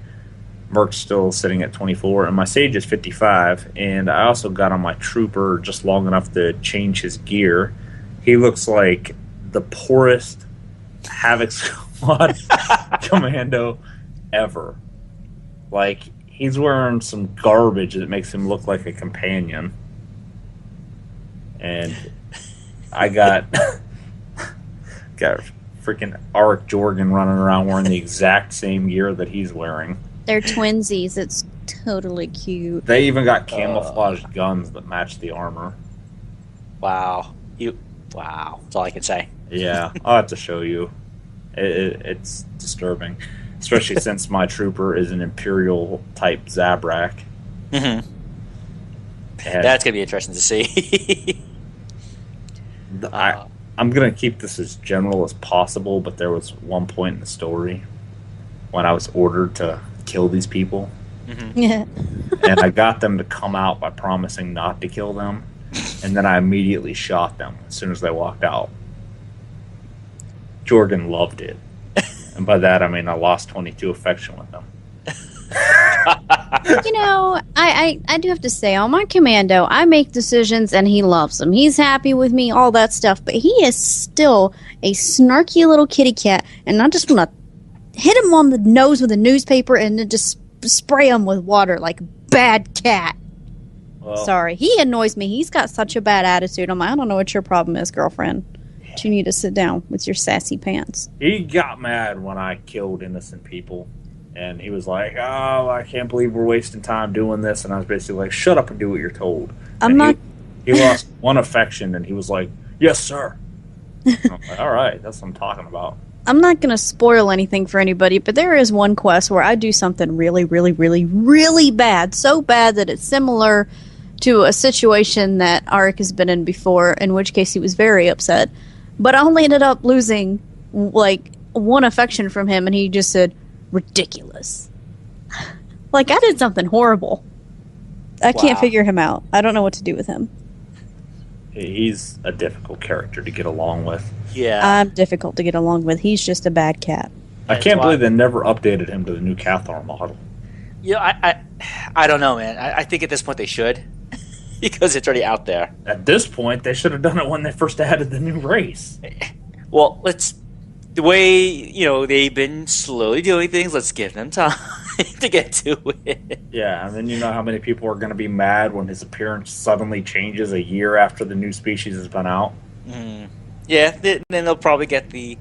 Merc's still sitting at 24, and my Sage is 55, and I also got on my Trooper just long enough to change his gear. He looks like the poorest Havoc Squad commando ever. Like, he's wearing some garbage that makes him look like a companion. And I got freaking Arik Jorgen running around wearing the exact same gear that he's wearing. They're twinsies. It's totally cute. They even got camouflaged guns that match the armor. Wow. Wow. That's all I can say. Yeah, I'll have to show you. It's disturbing. Especially since my Trooper is an Imperial-type Zabrak. That's going to be interesting to see. I'm going to keep this as general as possible, but there was one point in the story when I was ordered to kill these people. Yeah. And I got them to come out by promising not to kill them, and then I immediately shot them as soon as they walked out. Jorgen loved it. And by that, I mean I lost 22 affection with them. You know, I do have to say, on my commando, I make decisions and he loves them. He's happy with me, all that stuff. But he is still a snarky little kitty cat, and I just want to hit him on the nose with a newspaper and then just spray him with water like a bad cat. Well, sorry, he annoys me. He's got such a bad attitude. I'm like, I don't know what your problem is, girlfriend. But you need to sit down with your sassy pants. He got mad when I killed innocent people. And he was like, oh, I can't believe we're wasting time doing this. And I was basically like, shut up and do what you're told. He lost one affection, and he was like, yes, sir. I'm like, all right, that's what I'm talking about. I'm not going to spoil anything for anybody, but there is one quest where I do something really, really, really, really bad. So bad that it's similar to a situation that Arik has been in before, in which case he was very upset. But I only ended up losing, like, one affection from him, and he just said, ridiculous. Like, I did something horrible. I can't figure him out. I don't know what to do with him. He's a difficult character to get along with. Yeah. I'm difficult to get along with. He's just a bad cat. I can't believe they never updated him to the new Cathar model. Yeah, I don't know, man. I think at this point they should. Because it's already out there. At this point, they should have done it when they first added the new race. Well, the way, they've been slowly doing things, let's give them time to get to it. Yeah, and then you know how many people are going to be mad when his appearance suddenly changes a year after the new species has been out. Yeah, then they'll probably get the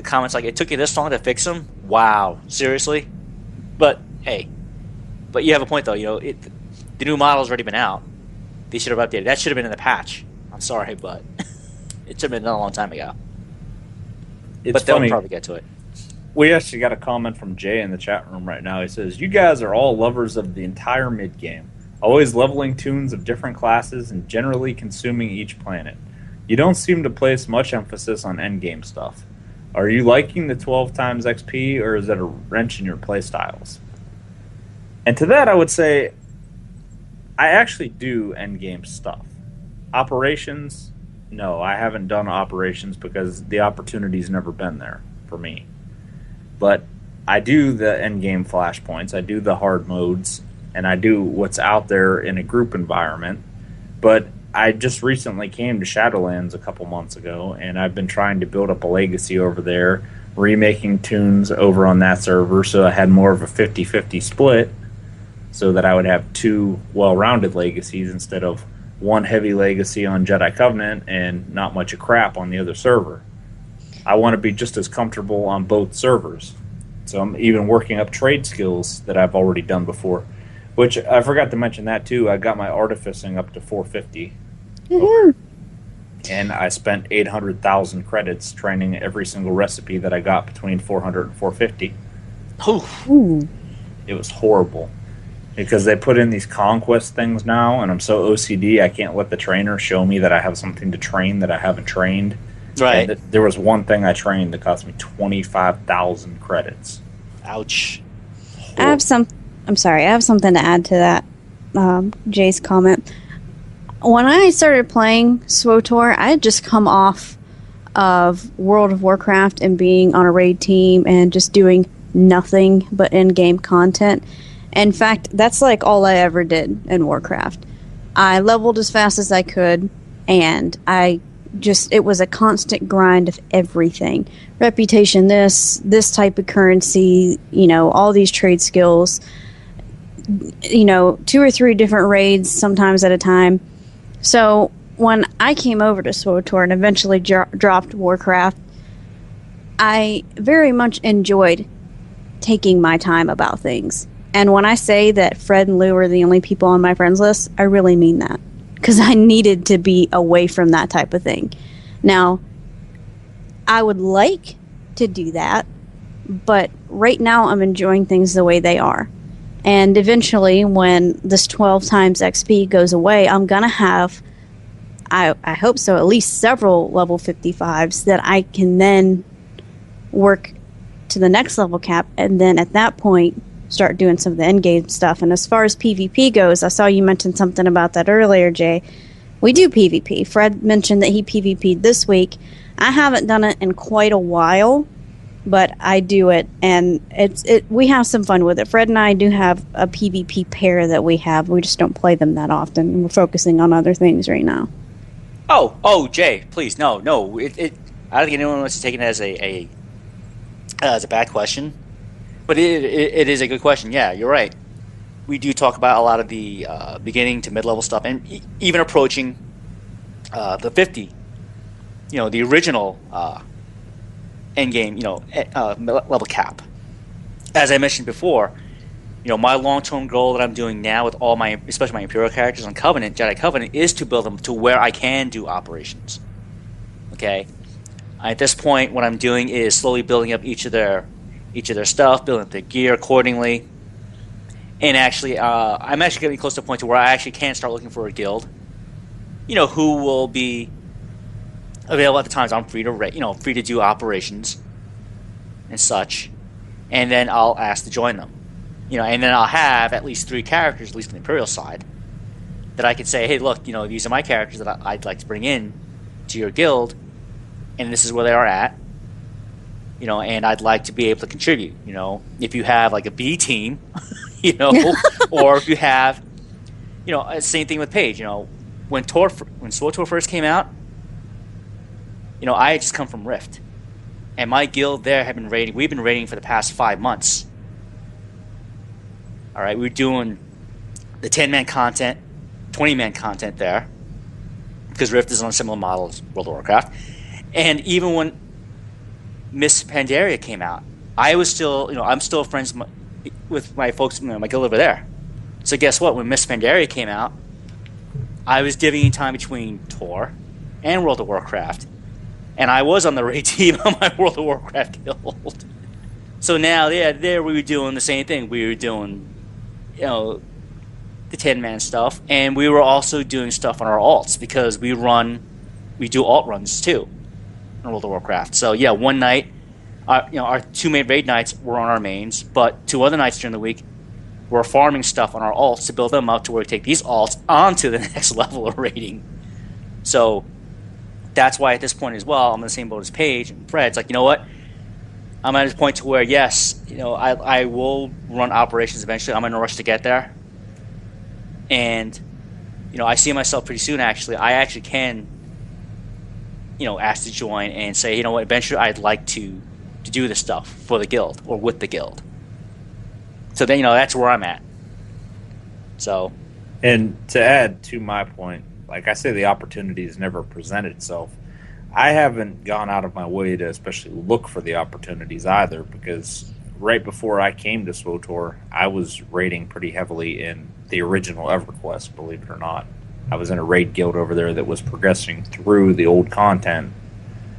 comments like, it took you this long to fix him? Wow, seriously? But, hey, you have a point, though. The new model's already been out. They should have updated. That should have been in the patch. I'm sorry, but it should have been done a long time ago. But they'll probably get to it. We actually got a comment from Jay in the chat room right now. He says, you guys are all lovers of the entire mid-game, always leveling tunes of different classes and generally consuming each planet. You don't seem to place much emphasis on endgame stuff. Are you liking the 12 times XP, or is it a wrench in your playstyles? And to that I would say, I actually do endgame stuff. Operations... No, I haven't done operations because the opportunity's never been there for me. But I do the endgame flashpoints, I do the hard modes, and I do what's out there in a group environment. But I just recently came to Shadowlands a couple months ago, and I've been trying to build up a legacy over there, remaking tunes over on that server, so I had more of a 50-50 split, so that I would have two well-rounded legacies instead of one heavy legacy on Jedi Covenant and not much of crap on the other server. I want to be just as comfortable on both servers. So I'm even working up trade skills that I've already done before. Which, I forgot to mention that too, I got my artificing up to 450. And I spent 800,000 credits training every single recipe that I got between 400 and 450. Ooh. It was horrible. Because they put in these conquest things now, and I'm so OCD, I can't let the trainer show me that I have something to train that I haven't trained. Right. And there was one thing I trained that cost me 25,000 credits. Ouch. I have something to add to that, Jay's comment. When I started playing SWTOR, I had just come off of World of Warcraft and being on a raid team and just doing nothing but in-game content. In fact, that's like all I ever did in Warcraft. I leveled as fast as I could, and it was a constant grind of everything. Reputation, this type of currency, all these trade skills, 2 or 3 different raids sometimes at a time. So when I came over to SWTOR and eventually dropped Warcraft, I very much enjoyed taking my time about things. And when I say that Fred and Lou are the only people on my friends list, I really mean that. Because I needed to be away from that type of thing. Now, I would like to do that, but right now I'm enjoying things the way they are. And eventually, when this 12 times XP goes away, I'm going to have, I hope so, at least several level 55s that I can then work to the next level cap, and then at that point, start doing some of the end-game stuff. And as far as PvP goes, I saw you mention something about that earlier, Jay. We do PvP. Fred mentioned that he PvP'd this week. I haven't done it in quite a while, but I do it, and we have some fun with it. Fred and I do have a PvP pair that we have. We just don't play them that often. We're focusing on other things right now. Oh, Jay, please, no. I don't think anyone wants to take it as a bad question, but it is a good question. Yeah, you're right. We do talk about a lot of the beginning to mid-level stuff, and even approaching the 50. The original end game, level cap. As I mentioned before, my long-term goal that I'm doing now with all my, especially my Imperial characters on Covenant, Jedi Covenant, is to build them to where I can do operations. Okay. At this point, what I'm doing is slowly building up each of their stuff, building up their gear accordingly, and actually, I'm actually getting close to a point to where I actually can start looking for a guild. Who will be available at the times I'm free to do operations and such, and then I'll ask to join them. And then I'll have at least 3 characters, at least on the Imperial side, that I could say, hey, look, these are my characters that I'd like to bring in to your guild, and this is where they are at. And I'd like to be able to contribute. If you have like a B team, or if you have, same thing with Paige. When SWTOR first came out, I had just come from Rift, and my guild there had been raiding. We've been raiding for the past 5 months. All right, we were doing the 10-man content, 20-man content there, because Rift is on a similar model as World of Warcraft. And even when Miss Pandaria came out, I was still, I'm still friends with my folks, my guild over there. So guess what? When Miss Pandaria came out, I was divvying time between Tor and World of Warcraft, and I was on the raid team on my World of Warcraft guild. So now, there we were doing the same thing. We were doing, the 10-man stuff, and we were also doing stuff on our alts, because we do alt runs too in World of Warcraft. So yeah, one night, our 2 main raid nights were on our mains, but 2 other nights during the week, we're farming stuff on our alts to build them up to where we take these alts onto the next level of raiding. So that's why at this point as well, I'm in the same boat as Paige and Fred. It's like, what? I'm at this point to where, yes, I will run operations eventually. I'm in a rush to get there. And, I see myself pretty soon, actually. I actually can, ask to join and say, eventually I'd like to do this stuff for the guild or with the guild. So then, that's where I'm at. So. And to add to my point, like I say, the opportunity has never presented itself. I haven't gone out of my way to especially look for the opportunities either, because right before I came to SWTOR, I was raiding pretty heavily in the original EverQuest, believe it or not. I was in a raid guild over there that was progressing through the old content.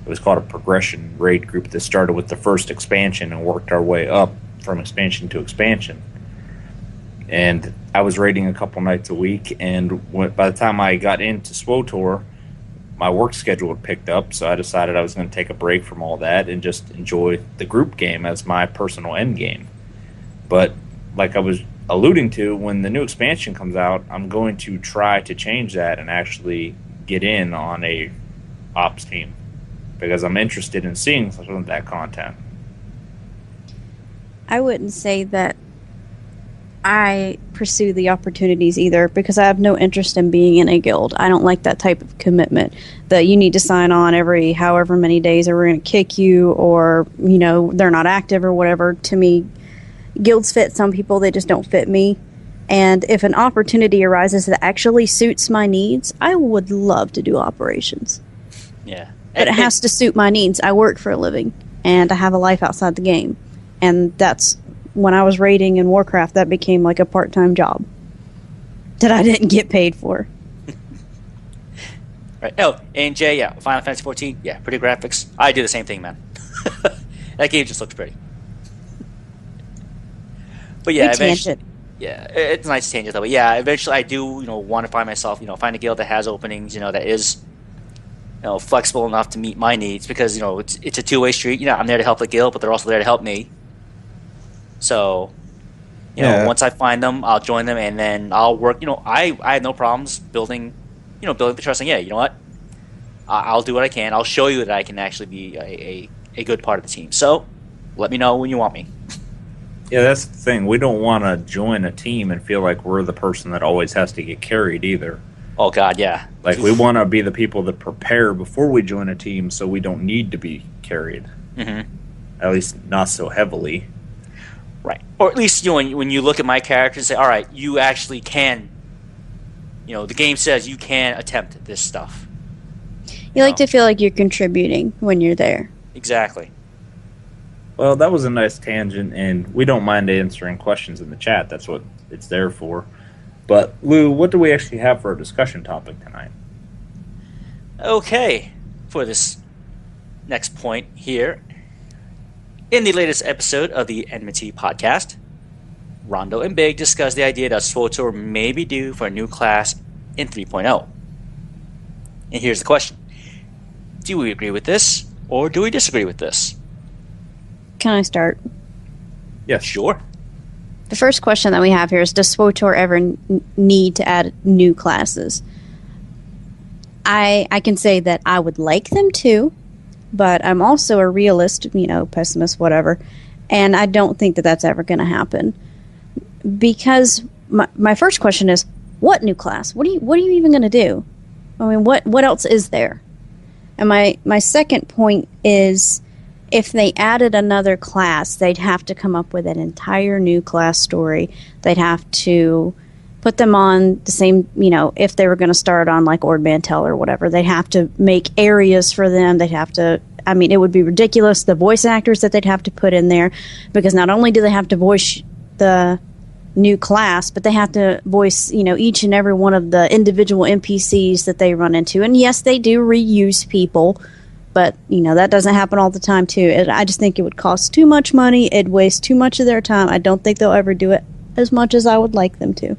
It was called a progression raid group that started with the first expansion and worked our way up from expansion to expansion. And I was raiding a couple nights a week, and by the time I got into SWTOR, my work schedule had picked up, so I decided I was going to take a break from all that and just enjoy the group game as my personal end game. But like I was alluding to, when the new expansion comes out, I'm going to try to change that and actually get in on a ops team, because I'm interested in seeing some of that content. I wouldn't say that I pursue the opportunities either, because I have no interest in being in a guild. I don't like that type of commitment that you need to sign on every however many days or we're going to kick you, or, you know, they're not active or whatever. To me, guilds fit some people, they just don't fit me. And if an opportunity arises that actually suits my needs, I would love to do operations. Yeah. But it has to suit my needs. I work for a living, and I have a life outside the game. And that's, when I was raiding in Warcraft, that became like a part-time job that I didn't get paid for. Right. Oh, and Jay, yeah, Final Fantasy 14, yeah, pretty graphics. I do the same thing, man. That game just looks pretty. But yeah, eventually, yeah, it's a nice tangent though. But yeah, eventually I do, you know, want to find myself, you know, find a guild that has openings, you know, that is, you know, flexible enough to meet my needs, because, you know, it's a two-way street. You know, I'm there to help the guild, but they're also there to help me. So, you know, once I find them, I'll join them, and then I'll work. You know, I have no problems building the trust. And yeah, you know what? I'll do what I can. I'll show you that I can actually be a good part of the team. So, let me know when you want me. Yeah, that's the thing. We don't want to join a team and feel like we're the person that always has to get carried either. Oh, God, yeah. Like, we want to be the people that prepare before we join a team, so we don't need to be carried. Mm-hmm. At least not so heavily. Right. Or at least, you know, when you look at my character and say, all right, you actually can, you know, the game says you can attempt this stuff. You like to feel like you're contributing when you're there. Exactly. Well, that was a nice tangent, and we don't mind answering questions in the chat. That's what it's there for. But, Lou, what do we actually have for a discussion topic tonight? Okay. For this next point here, in the latest episode of the Enmity Podcast, Rondo and Big discuss the idea that SWTOR may be due for a new class in 3.0. And here's the question. Do we agree with this, or do we disagree with this? Can I start? Yes. Sure. The first question that we have here is, does SWTOR ever need to add new classes? I can say that I would like them to, but I'm also a realist, you know, pessimist, whatever, and I don't think that that's ever going to happen. Because my first question is, what new class? What are you even going to do? I mean, what else is there? And my second point is, if they added another class, they'd have to come up with an entire new class story. They'd have to put them on the same, you know, if they were going to start on like Ord Mantell or whatever, they'd have to make areas for them. They'd have to, I mean, it would be ridiculous, the voice actors that they'd have to put in there, because not only do they have to voice the new class, but they have to voice, you know, each and every one of the individual NPCs that they run into. And yes, they do reuse people, but, you know, that doesn't happen all the time, too. I just think it would cost too much money. It'd waste too much of their time. I don't think they'll ever do it as much as I would like them to.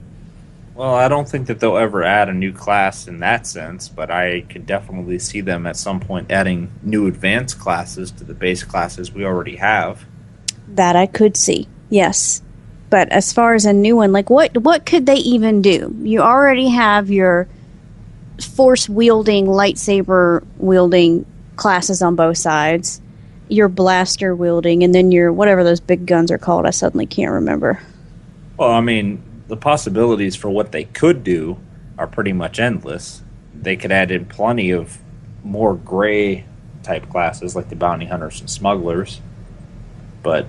Well, I don't think that they'll ever add a new class in that sense, but I could definitely see them at some point adding new advanced classes to the base classes we already have. That I could see, yes. But as far as a new one, like what could they even do? You already have your force-wielding, lightsaber-wielding classes on both sides, your blaster-wielding, and then your whatever those big guns are called. I suddenly can't remember. Well, I mean, the possibilities for what they could do are pretty much endless. They could add in plenty of more gray-type classes like the bounty hunters and smugglers. But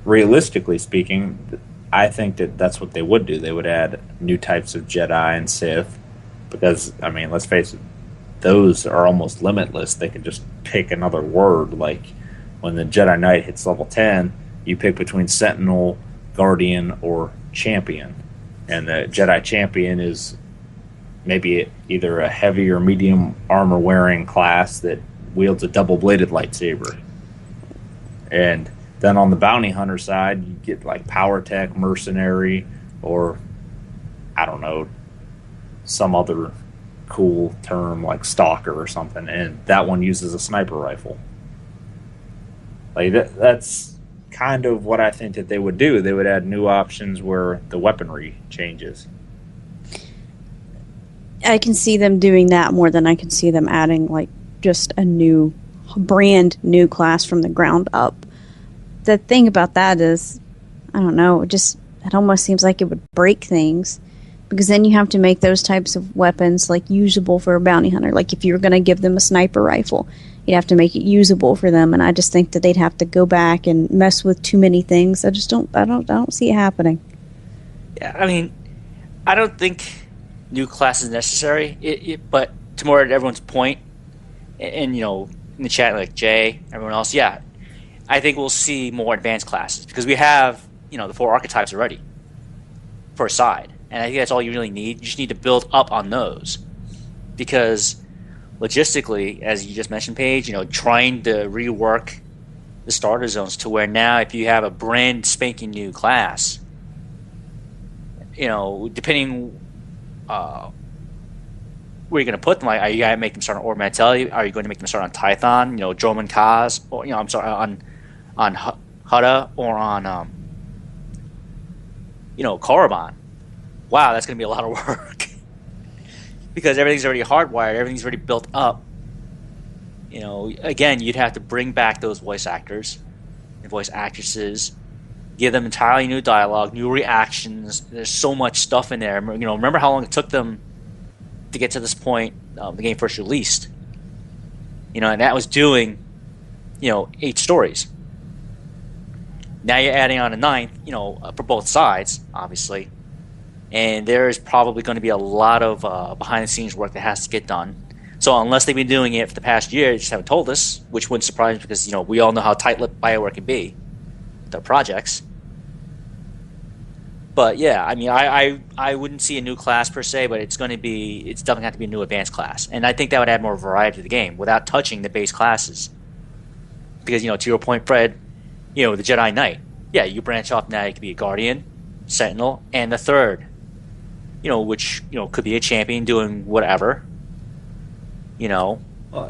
realistically speaking, I think that that's what they would do. They would add new types of Jedi and Sith, because, I mean, let's face it, those are almost limitless. They can just pick another word. Like, when the Jedi Knight hits level 10, you pick between Sentinel, Guardian, or Champion. And the Jedi Champion is maybe either a heavy or medium armor wearing class that wields a double-bladed lightsaber. And then on the bounty hunter side, you get like power tech, mercenary, or I don't know, some other cool term like stalker or something, and that one uses a sniper rifle. Like that's kind of what I think that they would do. They would add new options where the weaponry changes. I can see them doing that more than I can see them adding like just a new, brand new class from the ground up. The thing about that is, I don't know, it almost seems like it would break things, because then you have to make those types of weapons like usable for a bounty hunter. Like if you were going to give them a sniper rifle, you'd have to make it usable for them, and I just think that they'd have to go back and mess with too many things. I don't see it happening. Yeah, I mean, I don't think new class is necessary. But to more everyone's point, and in the chat, like Jay, everyone else, yeah, I think we'll see more advanced classes because we have the 4 archetypes already per side, and I think that's all you really need. You just need to build up on those, because logistically, as you just mentioned, Paige, trying to rework the starter zones to where now if you have a brand spanking new class, depending where you're going to put them, like, are you going to make them start on Orb Mentality? Are you going to make them start on Tython, Droman Kaz, or I'm sorry, on Hutta, or on Korriban? Wow, that's going to be a lot of work. Because everything's already hardwired, everything's already built up. Again, you'd have to bring back those voice actors and voice actresses, give them entirely new dialogue, new reactions. There's so much stuff in there. Remember how long it took them to get to this point, the game first released. And that was doing, 8 stories. Now you're adding on a 9th, for both sides, obviously. And there is probably going to be a lot of behind-the-scenes work that has to get done. So unless they've been doing it for the past year, they just haven't told us, which wouldn't surprise me because, we all know how tight-lipped BioWare can be with their projects. But, yeah, I mean, I wouldn't see a new class per se, but it's definitely going to have to be a new advanced class. And I think that would add more variety to the game without touching the base classes. Because, to your point, Fred, the Jedi Knight. Yeah, you branch off now, you could be a Guardian, Sentinel, and the third. Which, could be a champion doing whatever, Well,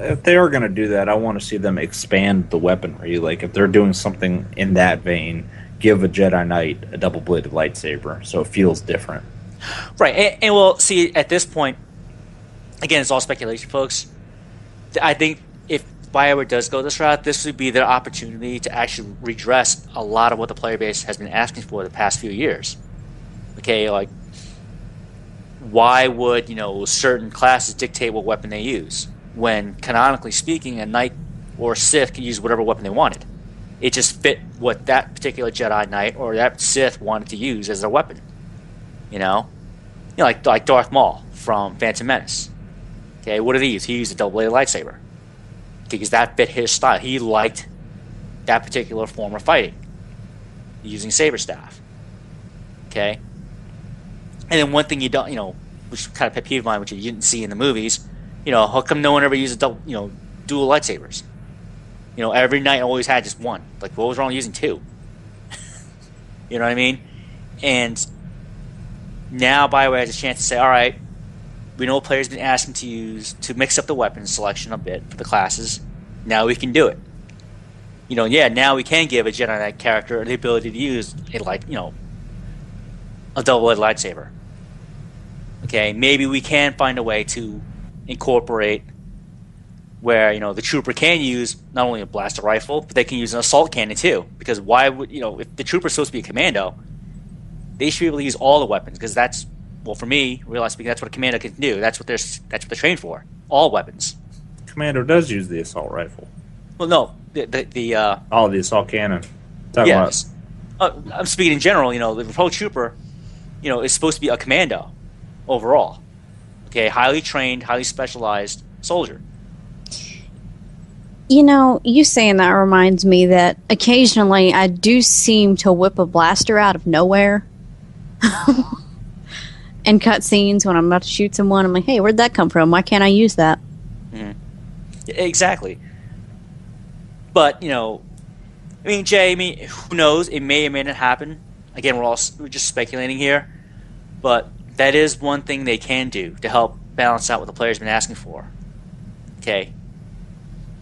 if they are going to do that, I want to see them expand the weaponry. Like, if they're doing something in that vein, give a Jedi Knight a double-bladed lightsaber so it feels different. Right, and we'll see, at this point, again, it's all speculation, folks. I think if BioWare does go this route, this would be their opportunity to actually redress a lot of what the player base has been asking for the past few years. Okay, like, why would certain classes dictate what weapon they use when, canonically speaking, a Knight or Sith could use whatever weapon they wanted? It just fit what that particular Jedi Knight or that Sith wanted to use as their weapon. Like Darth Maul from Phantom Menace. Okay, what did he use? He used a double-bladed lightsaber because that fit his style. He liked that particular form of fighting, using saber staff. Okay. And then one thing you don't, which kind of pet peeve of mine, which you didn't see in the movies, how come no one ever uses dual lightsabers? Every Knight always had just one. Like, what was wrong with using 2? You know what I mean? And now BioWare has a chance to say, all right, we know players have been asking to mix up the weapon selection a bit for the classes. Now we can do it. Now we can give a Jedi Knight character the ability to use a double-bladed lightsaber. Okay, maybe we can find a way to incorporate where the trooper can use not only a blaster rifle, but they can use an assault cannon too. Because why would if the trooper's supposed to be a commando, they should be able to use all the weapons because that's, well, for me, realistically speaking, that's what a commando can do. That's what they're trained for. All weapons. Commando does use the assault rifle. Well, no, the the assault cannon. Yes, I'm speaking in general. The Republic trooper, is supposed to be a commando overall. Okay, highly trained, highly specialized soldier. You saying that reminds me that occasionally I do seem to whip a blaster out of nowhere. in cutscenes when I'm about to shoot someone. I'm like, hey, where'd that come from? Why can't I use that? Mm-hmm. Exactly. But, Jay, who knows? It may or may not happen. Again, we're just speculating here. But that is one thing they can do to help balance out what the player's been asking for. Okay?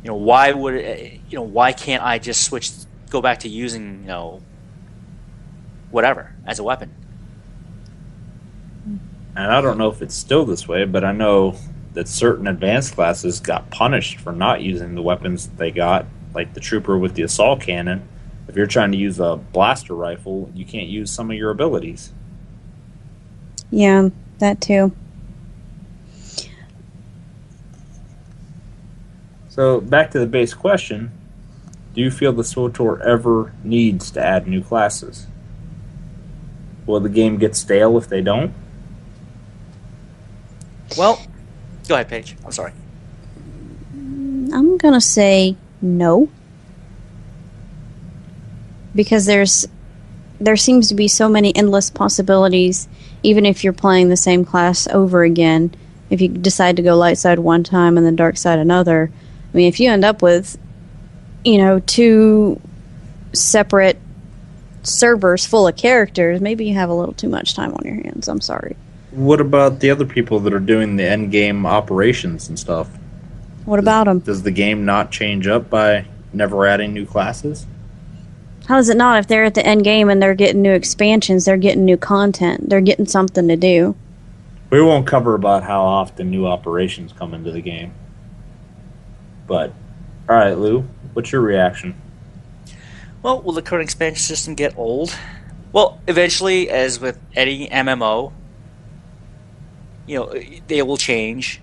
Why can't I just go back to using, whatever as a weapon? And I don't know if it's still this way, but I know that certain advanced classes got punished for not using the weapons that they got, like the trooper with the assault cannon. If you're trying to use a blaster rifle, you can't use some of your abilities. Yeah, that too. So, back to the base question, do you feel the SWTOR ever needs to add new classes? Will the game get stale if they don't? Well, go ahead, Paige. I'm sorry. I'm going to say no. Because there seems to be so many endless possibilities, even if you're playing the same class over again. If you decide to go light side one time and then dark side another, I mean, if you end up with, 2 separate servers full of characters, maybe you have a little too much time on your hands. I'm sorry. What about the other people that are doing the end game operations and stuff? What about them? Does the game not change up by never adding new classes? How does it not? If they're at the end game and they're getting new expansions, they're getting new content, they're getting something to do. We won't cover about how often new operations come into the game. But, alright, Lou, what's your reaction? Well, will the current expansion system get old? Well, eventually, as with any MMO, they will change,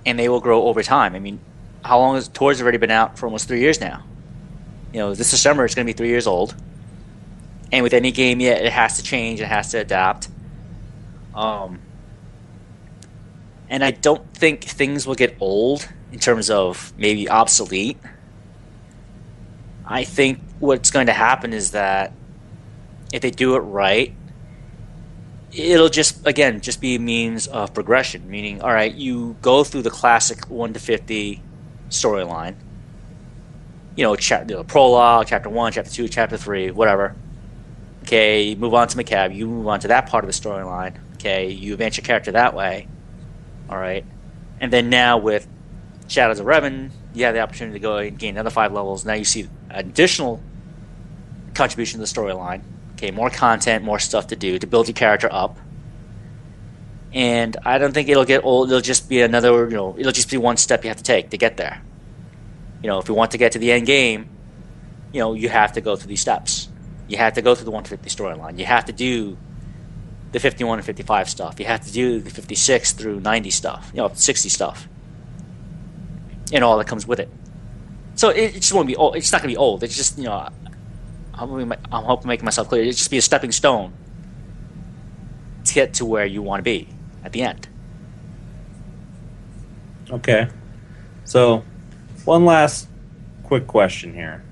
and they will grow over time. I mean, how long has TOR's already been out? For almost 3 years now. This December it's going to be 3 years old. And with any game, it has to change, it has to adapt. And I don't think things will get old in terms of maybe obsolete. I think what's going to happen is that if they do it right, it'll just be a means of progression. Meaning, all right, you go through the classic 1 to 50 storyline. Prologue, chapter 1, chapter 2, chapter 3, whatever. Okay, you move on to Macab, you move on to that part of the storyline. Okay, you advance your character that way. All right. And then now with Shadows of Revan, you have the opportunity to go and gain another 5 levels. Now you see additional contribution to the storyline. Okay, more content, more stuff to do to build your character up. And I don't think it'll get old. It'll just be another, it'll just be one step you have to take to get there. If you want to get to the end game, you have to go through these steps. You have to go through the 150 storyline. You have to do the 51 and 55 stuff. You have to do the 56 through 90 stuff. 60 stuff. And all that comes with it. So it just won't be old. It's not going to be old. It's just, I'm hoping making myself clear. It's just be a stepping stone to get to where you want to be at the end. Okay. So, one last quick question here.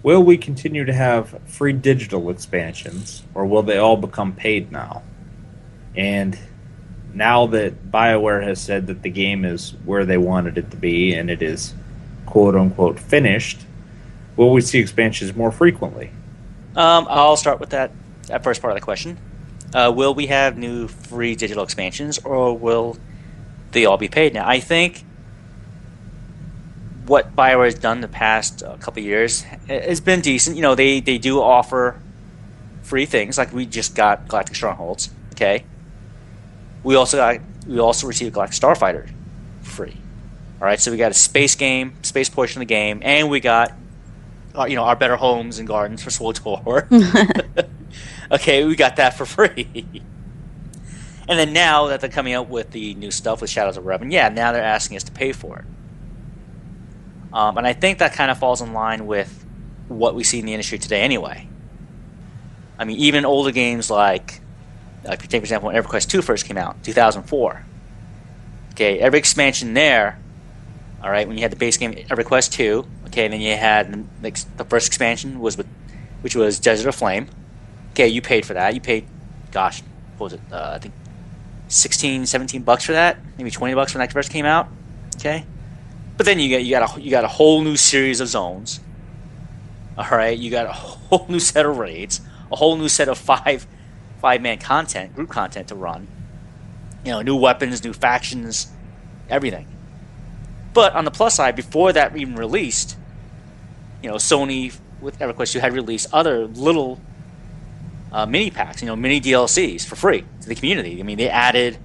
Will we continue to have free digital expansions, or will they all become paid now? And now that BioWare has said that the game is where they wanted it to be and it is quote-unquote finished, will we see expansions more frequently? I'll start with that first part of the question. Will we have new free digital expansions, or will they all be paid now? I think what BioWare has done the past couple of years has been decent. They do offer free things, like we just got Galactic Strongholds. Okay, we also received Galactic Starfighter for free. All right, so we got a space portion of the game, and we got our better homes and gardens for SWTOR. Okay, we got that for free. And then now that they're coming out with the new stuff with Shadows of Revan, now they're asking us to pay for it. And I think that kind of falls in line with what we see in the industry today anyway. I mean, even older games like if you take, for example, when EverQuest 2 first came out, 2004. Okay, every expansion there, all right, when you had the base game EverQuest 2, okay, and then you had the first expansion which was Desert of Flame. Okay, you paid for that. You paid, what was it? I think $16-17 for that, maybe $20 when that first came out. Okay, but then you got a whole new series of zones. All right, you got a whole new set of raids, a whole new set of five-man content, group content to run. You know, new weapons, new factions, everything. But on the plus side, before that even released, you know, Sony with EverQuest 2 had released other little mini packs, you know, mini DLCs for free to the community. I mean, they added,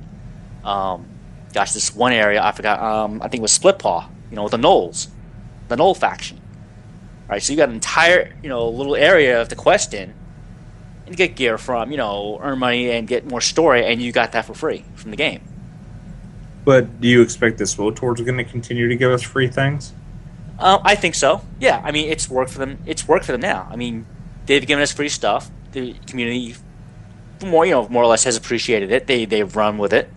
this one area I forgot. I think it was Split Paw, you know, with the Knoll faction. All right, so you got an entire, you know, little area to quest in, and get gear from, you know, earn money and get more story, and you got that for free from the game. But do you expect the SWTOR is going to continue to give us free things? I think so. Yeah, I mean, it's worked for them. It's worked for them now. I mean, they've given us free stuff. The community, more or less, has appreciated it. They've run with it.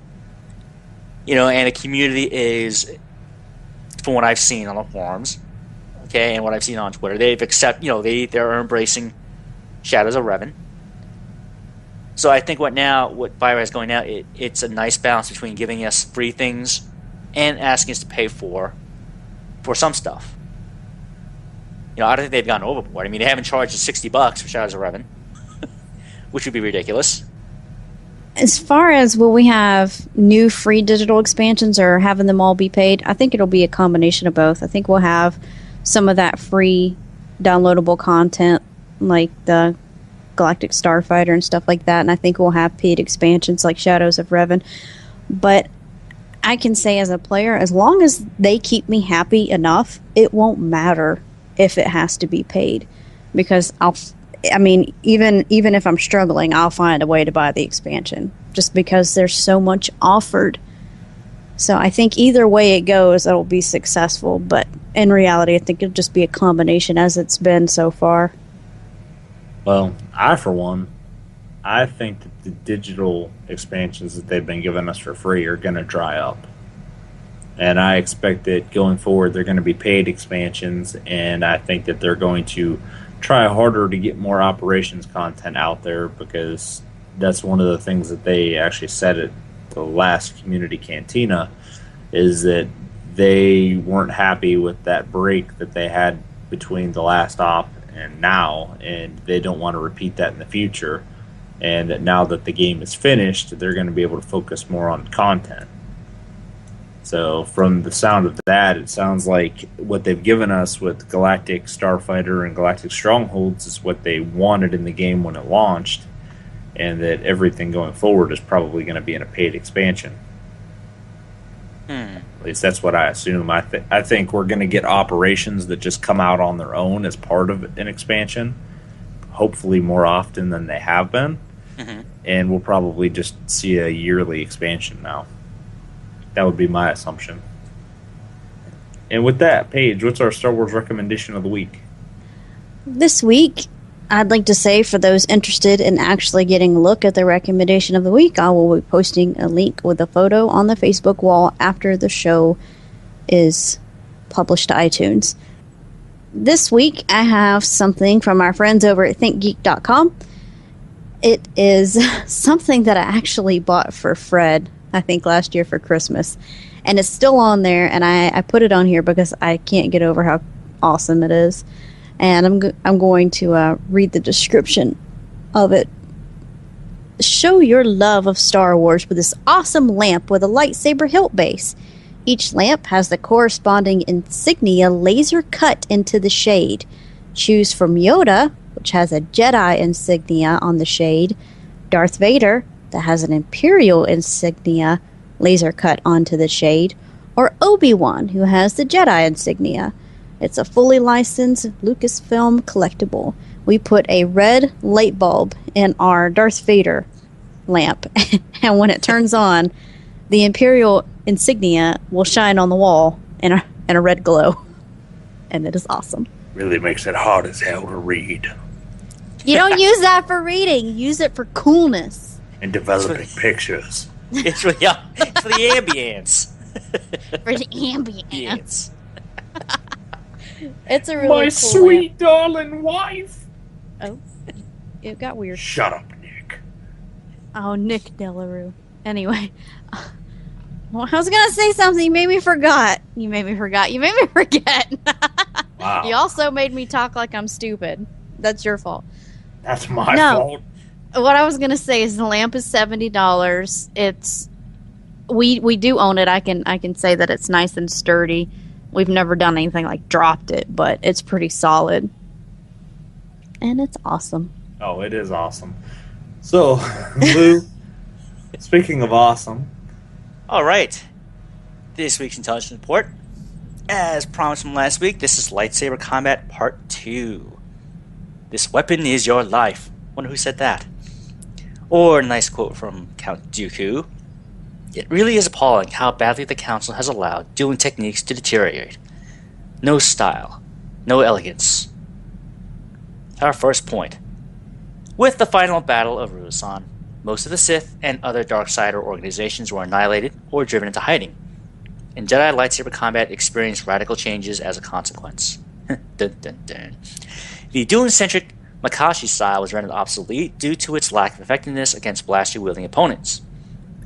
You know, and the community is, from what I've seen on the forums, okay, and what I've seen on Twitter, they're embracing Shadows of Revan. So I think what BioWare is going now, it's a nice balance between giving us free things and asking us to pay for some stuff. You know, I don't think they've gone overboard. I mean, they haven't charged us $60 for Shadows of Revan, which would be ridiculous. As far as will we have new free digital expansions or having them all be paid, I think it'll be a combination of both. I think we'll have some of that free downloadable content like the Galactic Starfighter and stuff like that, and I think we'll have paid expansions like Shadows of Revan. But I can say as a player, as long as they keep me happy enough, it won't matter if it has to be paid, because even if I'm struggling, I'll find a way to buy the expansion just because there's so much offered. So I think either way it goes, it'll be successful, but in reality, I think it'll just be a combination as it's been so far. Well, I think that the digital expansions that they've been giving us for free are going to dry up. And I expect that going forward, they're going to be paid expansions, and I think that they're going to try harder to get more operations content out there, because that's one of the things that they actually said at the last community cantina, is that they weren't happy with that break that they had between the last op and now, and they don't want to repeat that in the future. And that now that the game is finished, they're going to be able to focus more on content. So from the sound of that, it sounds like what they've given us with Galactic Starfighter and Galactic Strongholds is what they wanted in the game when it launched, and that everything going forward is probably going to be in a paid expansion. At least that's what I assume. I think we're going to get operations that just come out on their own as part of an expansion, hopefully more often than they have been. Mm-hmm. And we'll probably just see a yearly expansion now. That would be my assumption. And with that, Paige, what's our Star Wars recommendation of the week? This week, I'd like to say for those interested in actually getting a look at the recommendation of the week, I will be posting a link with a photo on the Facebook wall after the show is published to iTunes. This week, I have something from our friends over at thinkgeek.com. It is something that I actually bought for Fred, I think last year for Christmas. And it's still on there, and I put it on here because I can't get over how awesome it is. And I'm going to read the description of it. Show your love of Star Wars with this awesome lamp with a lightsaber hilt base. Each lamp has the corresponding insignia laser cut into the shade. Choose from Yoda, which has a Jedi insignia on the shade, Darth Vader, that has an Imperial insignia laser cut onto the shade, or Obi-Wan, who has the Jedi insignia. It's a fully licensed Lucasfilm collectible. We put a red light bulb in our Darth Vader lamp, and when it turns on, the Imperial insignia will shine on the wall in a red glow. And it is awesome. Really makes it hard as hell to read. You don't use that for reading. Use it for coolness. And developing pictures. It's for the ambience. For the ambience. It's a really My cool sweet lamp. darling wife. Oh, it got weird. Shut up, Nick. Oh, Nick Delarue. Anyway. Well, I was going to say something. You made me forget. Wow. You also made me talk like I'm stupid. That's your fault. That's my fault. What I was going to say is the lamp is $70. It's we do own it. I can say that it's nice and sturdy. We've never done anything like dropped it, but it's pretty solid. And it's awesome. Oh, it is awesome. So, Lou, speaking of awesome. All right. This week's Intelligence Report. As promised from last week, this is Lightsaber Combat Part 2. This weapon is your life. Wonder who said that. Or a nice quote from Count Dooku. It really is appalling how badly the Council has allowed dueling techniques to deteriorate. No style. No elegance. Our first point. With the final battle of Ruusan, most of the Sith and other Darksider organizations were annihilated or driven into hiding, and Jedi lightsaber combat experienced radical changes as a consequence. Dun, dun, dun. The dueling-centric Makashi style was rendered obsolete due to its lack of effectiveness against blaster-wielding opponents,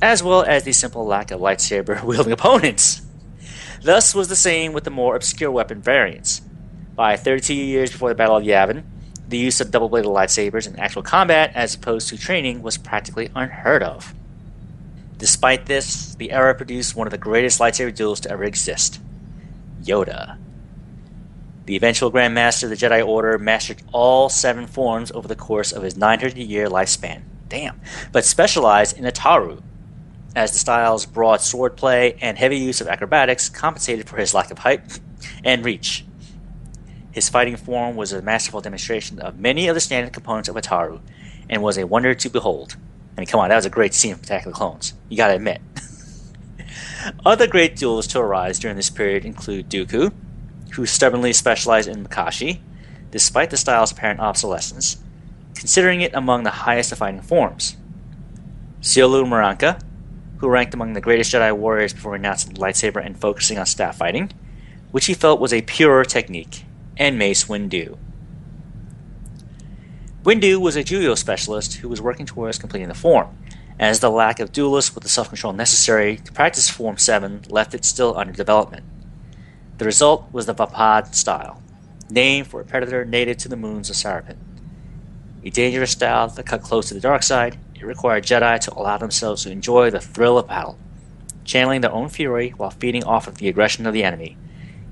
as well as the simple lack of lightsaber-wielding opponents. Thus was the same with the more obscure weapon variants. By 32 years before the Battle of Yavin, the use of double-bladed lightsabers in actual combat as opposed to training was practically unheard of. Despite this, the era produced one of the greatest lightsaber duels to ever exist, Yoda. The eventual Grand Master of the Jedi Order mastered all 7 forms over the course of his 900-year lifespan. Damn. But specialized in Ataru, as the style's broad swordplay and heavy use of acrobatics compensated for his lack of height and reach. His fighting form was a masterful demonstration of many of the standard components of Ataru, and was a wonder to behold. I mean, come on, that was a great scene from Attack of the Clones. You gotta admit. Other great duels to arise during this period include Dooku, who stubbornly specialized in Makashi, despite the style's apparent obsolescence, considering it among the highest of fighting forms. Siolu Maranka, who ranked among the greatest Jedi warriors before renouncing the lightsaber and focusing on staff fighting, which he felt was a purer technique, and Mace Windu. Windu was a Juyo specialist who was working towards completing the form, as the lack of duelists with the self-control necessary to practice Form 7 left it still under development. The result was the Vapad style, named for a predator native to the moons of Sarapin. A dangerous style that cut close to the dark side, it required Jedi to allow themselves to enjoy the thrill of battle, channeling their own fury while feeding off of the aggression of the enemy,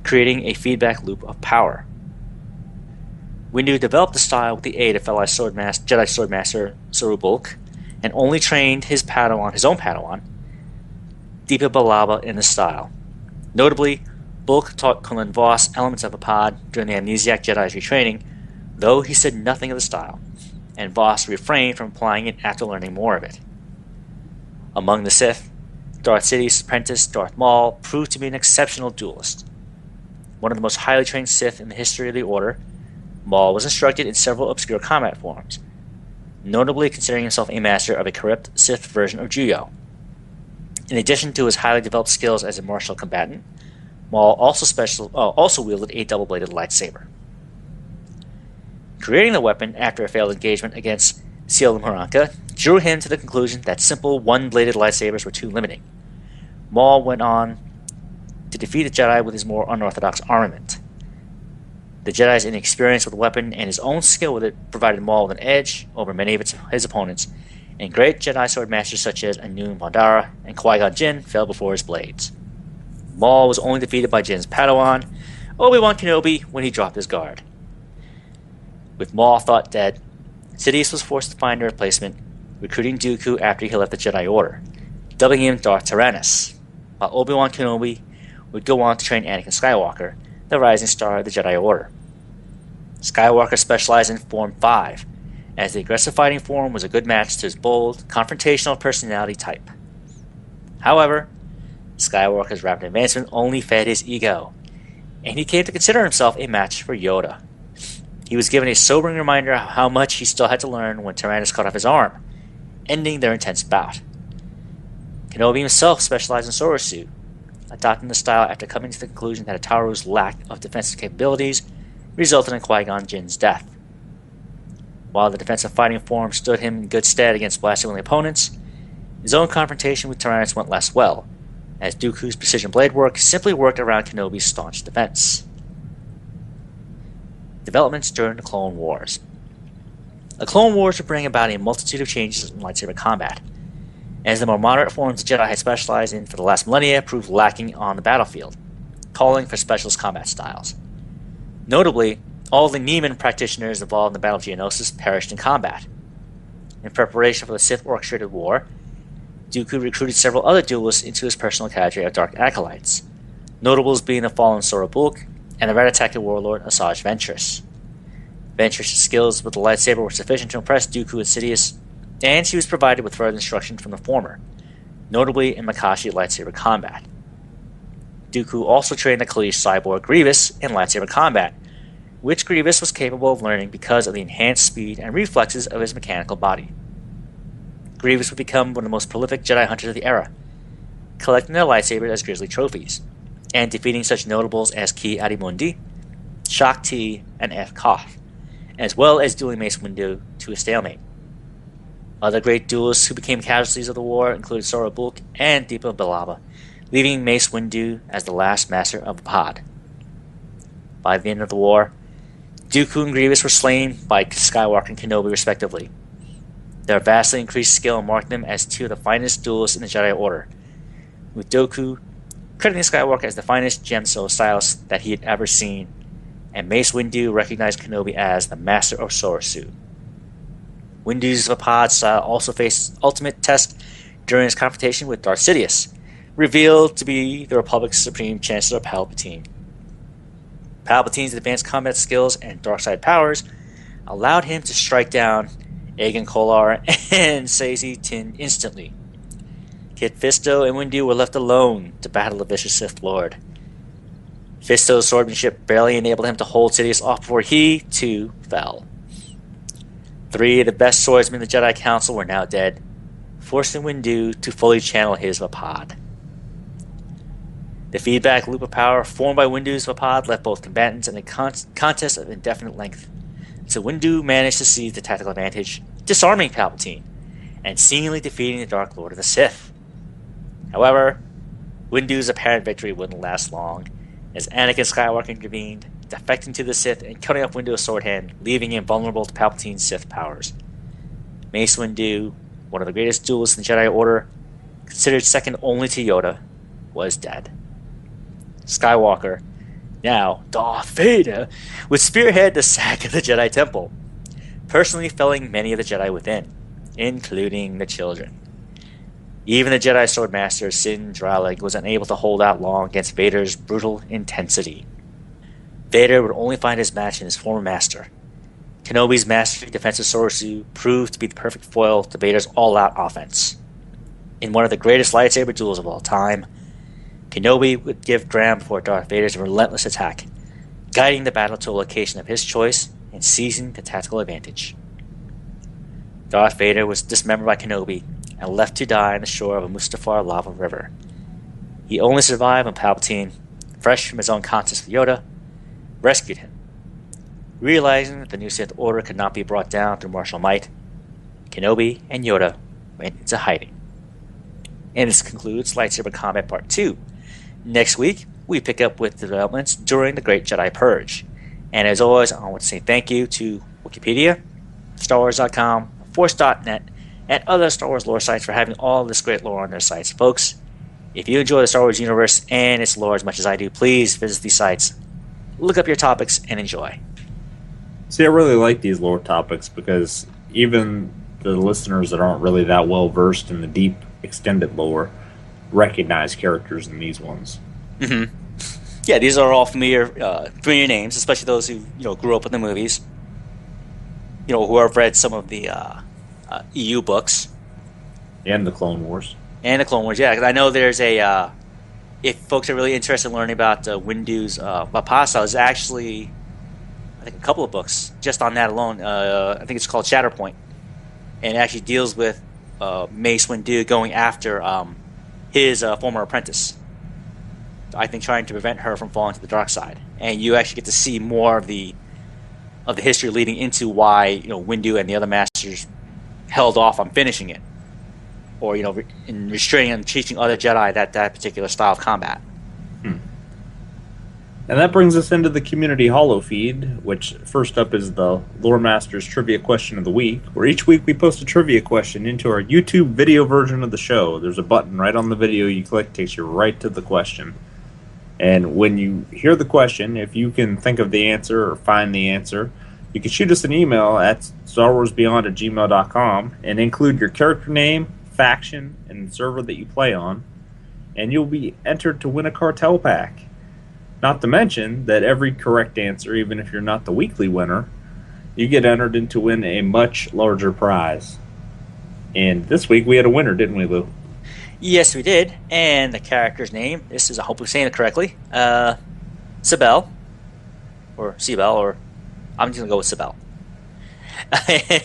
creating a feedback loop of power. Windu developed the style with the aid of fellow Jedi Swordmaster Saru Bulk, and only trained his own Padawan, Deepa Balaba, in the style. Notably, Bulk taught Cullen Voss elements of Vapad during the Amnesiac Jedi's retraining, though he said nothing of the style, and Voss refrained from applying it after learning more of it. Among the Sith, Darth Sidious's apprentice Darth Maul proved to be an exceptional duelist. One of the most highly trained Sith in the history of the Order, Maul was instructed in several obscure combat forms, notably considering himself a master of a corrupt Sith version of Juyo. In addition to his highly developed skills as a martial combatant, Maul also wielded a double-bladed lightsaber. Creating the weapon after a failed engagement against Siolu Maranka drew him to the conclusion that simple one-bladed lightsabers were too limiting. Maul went on to defeat the Jedi with his more unorthodox armament. The Jedi's inexperience with the weapon and his own skill with it provided Maul with an edge over many of his opponents, and great Jedi sword masters such as Anu Mondara and Qui-Gon Jinn fell before his blades. Maul was only defeated by Jinn's Padawan, Obi-Wan Kenobi, when he dropped his guard. With Maul thought dead, Sidious was forced to find a replacement, recruiting Dooku after he left the Jedi Order, dubbing him Darth Tyrannus, while Obi-Wan Kenobi would go on to train Anakin Skywalker, the rising star of the Jedi Order. Skywalker specialized in Form 5, as the aggressive fighting form was a good match to his bold, confrontational personality type. However, Skywalker's rapid advancement only fed his ego, and he came to consider himself a match for Yoda. He was given a sobering reminder of how much he still had to learn when Tyrannus cut off his arm, ending their intense bout. Kenobi himself specialized in Sora's suit, adopting the style after coming to the conclusion that Ataru's lack of defensive capabilities resulted in Qui-Gon Jinn's death. While the defensive fighting form stood him in good stead against blaster-willing opponents, his own confrontation with Tyrannus went less well, as Dooku's precision blade work simply worked around Kenobi's staunch defense. Developments during the Clone Wars. The Clone Wars would bring about a multitude of changes in lightsaber combat, as the more moderate forms the Jedi had specialized in for the last millennia proved lacking on the battlefield, calling for specialist combat styles. Notably, all the Neiman practitioners involved in the Battle of Geonosis perished in combat. In preparation for the Sith-orchestrated war, Dooku recruited several other duelists into his personal cadre of Dark Acolytes, notables being the fallen Sora Bulk and the Rattata warlord Asajj Ventress. Ventress' skills with the lightsaber were sufficient to impress Dooku and Sidious, and she was provided with further instruction from the former, notably in Makashi lightsaber combat. Dooku also trained the Kalish cyborg Grievous in lightsaber combat, which Grievous was capable of learning because of the enhanced speed and reflexes of his mechanical body. Grievous would become one of the most prolific Jedi hunters of the era, collecting their lightsabers as grisly trophies, and defeating such notables as Ki Adimundi, Shak Ti, and F. Koth, as well as dueling Mace Windu to a stalemate. Other great duelists who became casualties of the war included Sora Bulk and Deepa Billaba, leaving Mace Windu as the last master of the pod. By the end of the war, Dooku and Grievous were slain by Skywalker and Kenobi respectively. Their vastly increased skill marked them as two of the finest duelists in the Jedi Order, with Dooku crediting Skywalker as the finest gemstone stylist that he had ever seen, and Mace Windu recognized Kenobi as the master of Soresu. Windu's Vapad style also faced ultimate test during his confrontation with Darth Sidious, revealed to be the Republic's Supreme Chancellor Palpatine. Palpatine's advanced combat skills and dark side powers allowed him to strike down Aegon Kolar and Sazi Tin instantly. Kit Fisto and Windu were left alone to battle the vicious Sith Lord. Fisto's swordsmanship barely enabled him to hold Sidious off before he, too, fell. 3 of the best swordsmen in the Jedi Council were now dead, forcing Windu to fully channel his Vapad. The feedback loop of power formed by Windu's Vapad left both combatants in a contest of indefinite length, so Windu managed to seize the tactical advantage, disarming Palpatine, and seemingly defeating the Dark Lord of the Sith. However, Windu's apparent victory wouldn't last long, as Anakin Skywalker intervened, defecting to the Sith and cutting off Windu's sword hand, leaving him vulnerable to Palpatine's Sith powers. Mace Windu, one of the greatest duelists in the Jedi Order, considered second only to Yoda, was dead. Skywalker, now Darth Vader, would spearhead the sack of the Jedi Temple, personally felling many of the Jedi within, including the children. Even the Jedi Swordmaster Sin Dralig was unable to hold out long against Vader's brutal intensity. Vader would only find his match in his former master. Kenobi's mastery defensive Soresu proved to be the perfect foil to Vader's all-out offense. In one of the greatest lightsaber duels of all time, Kenobi would give ground before Darth Vader's relentless attack, guiding the battle to a location of his choice and seizing the tactical advantage. Darth Vader was dismembered by Kenobi and left to die on the shore of a Mustafar lava river. He only survived when Palpatine, fresh from his own contest with Yoda, rescued him. Realizing that the new Sith Order could not be brought down through martial might, Kenobi and Yoda went into hiding. And this concludes Lightsaber Combat Part 2. Next week, we pick up with developments during the Great Jedi Purge. And as always, I want to say thank you to Wikipedia, StarWars.com, Force.net, and other Star Wars lore sites for having all this great lore on their sites. Folks, if you enjoy the Star Wars universe and its lore as much as I do, please visit these sites, look up your topics, and enjoy. See, I really like these lore topics because even the listeners that aren't really that well versed in the deep, extended lore recognize characters in these ones. Mm-hmm. Yeah, these are all familiar names, especially those who grew up with the movies. Who have read some of the EU books And the Clone Wars. And the Clone Wars, yeah. Because I know there's a if folks are really interested in learning about Windu's Vapasa, there's actually I think a couple of books just on that alone. I think it's called Shatterpoint, and it actually deals with Mace Windu going after his former apprentice. I think trying to prevent her from falling to the dark side, and you actually get to see more of the of the history leading into why Windu and the other masters held off on finishing it, or in restraining and teaching other Jedi that particular style of combat. And that brings us into the community holo feed, which first up is the Lore Masters Trivia Question of the Week, where each week we post a trivia question into our YouTube video version of the show. There's a button right on the video you click, takes you right to the question. And when you hear the question, if you can think of the answer or find the answer, you can shoot us an email at StarWarsBeyond@gmail.com and include your character name, faction, and server that you play on, and you'll be entered to win a cartel pack. Not to mention that every correct answer, even if you're not the weekly winner, you get entered in to win a much larger prize. And this week we had a winner, didn't we, Lou? Yes, we did. And the character's name, I hope I'm saying it correctly, Sibel, or Sibel, or I'm just going to go with Sibel.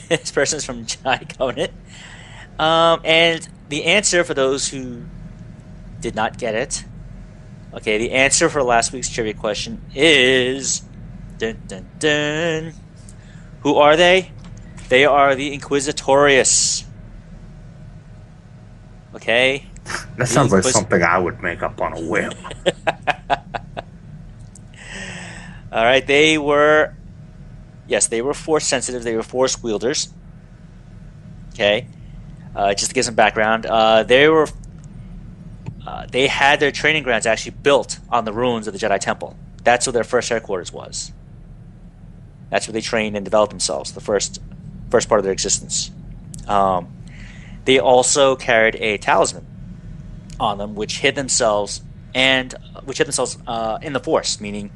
This person's from Jedi Covenant. And the answer, for those who did not get it, okay, the answer for last week's trivia question is... Dun, dun, dun. Who are they? They are the Inquisitorius. Okay? That sounds like something I would make up on a whim. Alright, they were force sensitive. They were force wielders. Okay? Just to give some background, they had their training grounds actually built on the ruins of the Jedi Temple. That's where their first headquarters was. That's where they trained and developed themselves, the first part of their existence. They also carried a talisman on them, which hid themselves in the Force. Meaning,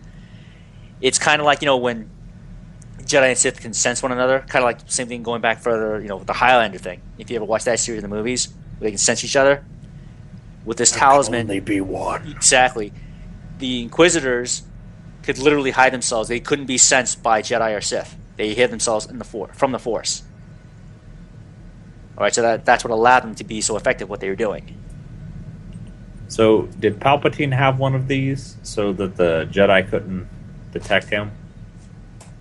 it's kind of like when Jedi and Sith can sense one another. Kind of like the same thing going back further, with the Highlander thing. If you ever watch that series of movies, where they can sense each other. With this talisman, only be one. Exactly. The Inquisitors could literally hide themselves. They couldn't be sensed by Jedi or Sith. They hid themselves from the Force. All right, so that's what allowed them to be so effective what they were doing. So, did Palpatine have one of these so that the Jedi couldn't detect him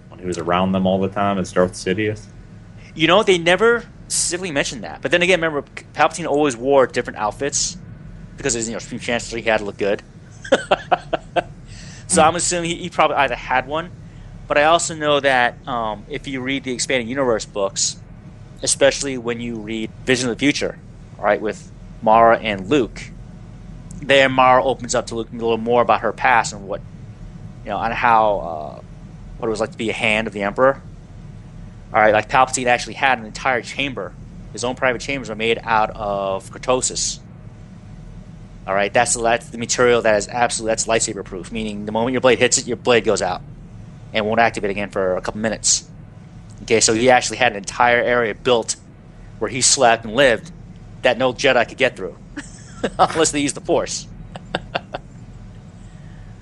when he was around them all the time as Darth Sidious? They never specifically mentioned that. But then again, remember, Palpatine always wore different outfits. Because as Supreme Chancellor, he had to look good. So I'm assuming he probably either had one, but I also know that if you read the Expanded Universe books, especially when you read Vision of the Future, all right, with Mara and Luke, there Mara opens up to Luke a little more about her past and what how what it was like to be a hand of the Emperor. All right, like Palpatine actually had an entire chamber. His own private chambers were made out of cortosis. All right, that's the material that is that's lightsaber proof. Meaning, the moment your blade hits it, your blade goes out and won't activate again for a couple minutes. Okay, so he actually had an entire area built where he slept and lived that no Jedi could get through, unless they used the Force.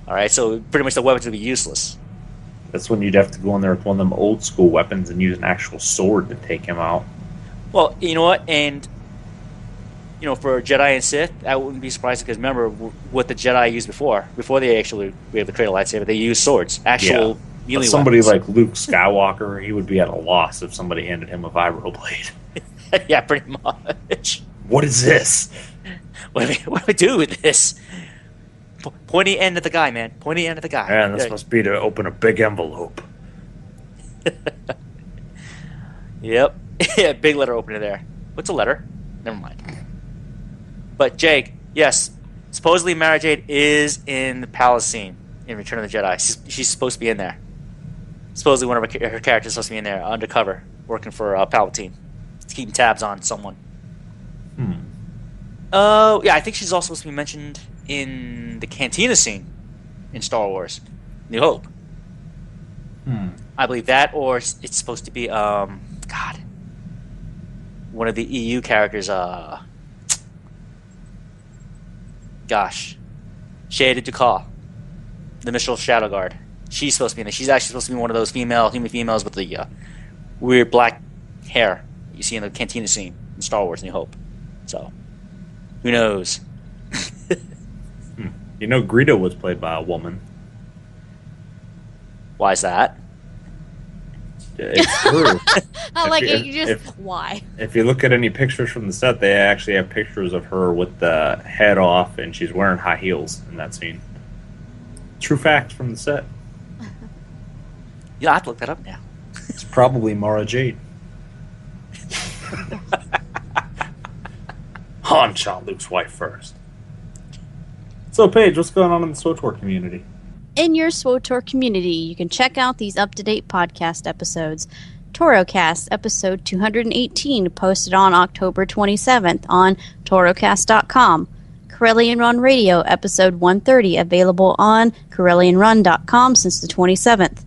All right, so pretty much the weapons would be useless. That's when you'd have to go in there with one of them old school weapons and use an actual sword to take him out. Well, you know what, and for Jedi and Sith, I wouldn't be surprised because remember what the Jedi used before they actually were able to create a lightsaber. They used swords, actual melee somebody weapons. like Luke Skywalker, he would be at a loss if somebody handed him a vibro blade. Yeah, pretty much. What is this? What do we do with this? Pointy end at the guy, man. Pointy end at the guy. Man, this must be to open a big envelope. Yep. Yeah, big letter opener there. What's a letter? Never mind. But Jake, yes, supposedly Mara Jade is in the palace scene in Return of the Jedi. She's supposed to be in there. Supposedly one of her characters is supposed to be in there, undercover, working for Palpatine, keeping tabs on someone. Oh, yeah, I think she's also supposed to be mentioned in the cantina scene in Star Wars New Hope. I believe that, or it's supposed to be, one of the EU characters, Shade Ducal, the Mishral Shadow Guard. She's supposed to be in there. She's actually supposed to be one of those human females with the weird black hair you see in the cantina scene in Star Wars New Hope. So, who knows? Greedo was played by a woman. Why is that? It's true. I like it. You just why? If you look at any pictures from the set, they actually have pictures of her with the head off, and she's wearing high heels in that scene. True facts from the set. Yeah, I have to look that up now. It's probably Mara Jade. Han shot Luke's wife first. So, Paige, what's going on in the SWTOR community? In your SWTOR community, you can check out these up-to-date podcast episodes. ToroCast, episode 218, posted on October 27th on torocast.com. Corellian Run Radio, episode 130, available on corellianrun.com since the 27th.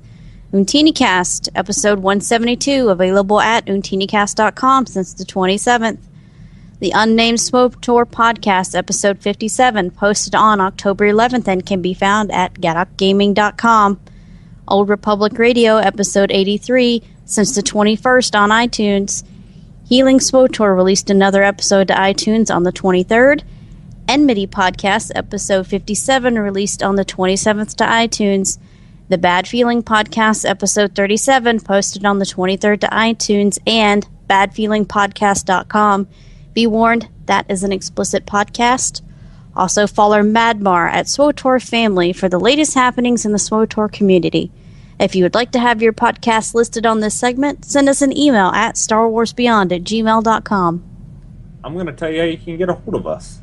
UntiniCast, episode 172, available at untinicast.com since the 27th. The Unnamed SWTOR Podcast, episode 57, posted on October 11th and can be found at gadokgaming.com. Old Republic Radio, episode 83, since the 21st on iTunes. Healing SWTOR released another episode to iTunes on the 23rd. Enmity Podcast, episode 57, released on the 27th to iTunes. The Bad Feeling Podcast, episode 37, posted on the 23rd to iTunes and badfeelingpodcast.com. Be warned, that is an explicit podcast. Also follow Madmar at SWTOR Family for the latest happenings in the SWTOR community. If you would like to have your podcast listed on this segment, send us an email at StarWarsBeyond@gmail.com. I'm going to tell you how you can get a hold of us.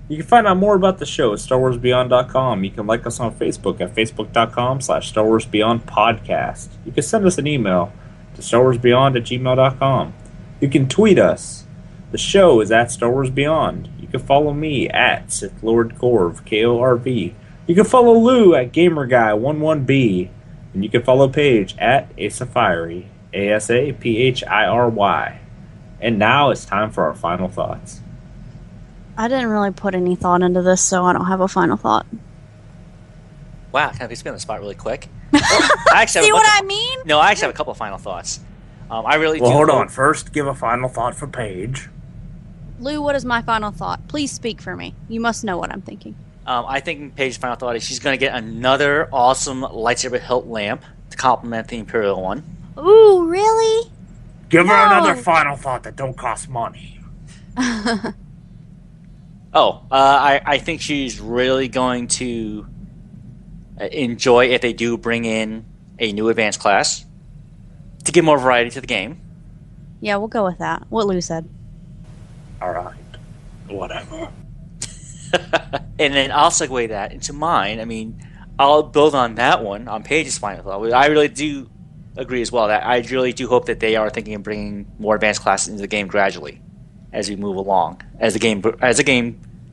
You can find out more about the show at StarWarsBeyond.com. You can like us on Facebook at Facebook.com/StarWarsBeyondPodcast. You can send us an email to StarWarsBeyond@gmail.com. You can tweet us. The show is at Star Wars Beyond. You can follow me at Sith Lord Korv, Korv. You can follow Lou at GamerGuy11B. And you can follow Paige at Asaphiry, Asaphiry. And now it's time for our final thoughts. I didn't really put any thought into this, so I don't have a final thought. Wow, can I be on the spot really quick? Well, I actually See what I mean? No, I actually have a couple of final thoughts. I really Well, do hold hope- on. First, give a final thought for Paige. Lou, what is my final thought? Please speak for me. You must know what I'm thinking. I think Paige's final thought is she's going to get another awesome lightsaber hilt lamp to complement the Imperial one. Ooh, really? Give her No. another final thought that don't cost money. I think she's really going to enjoy if they do bring in a new advanced class to give more variety to the game. Yeah, we'll go with that. What Lou said. All right. Whatever. And then I'll segue that into mine. I mean, I'll build on that one, on Paige's final thought. I really do agree as well that I really do hope that they are thinking of bringing more advanced classes into the game gradually as we move along, as the game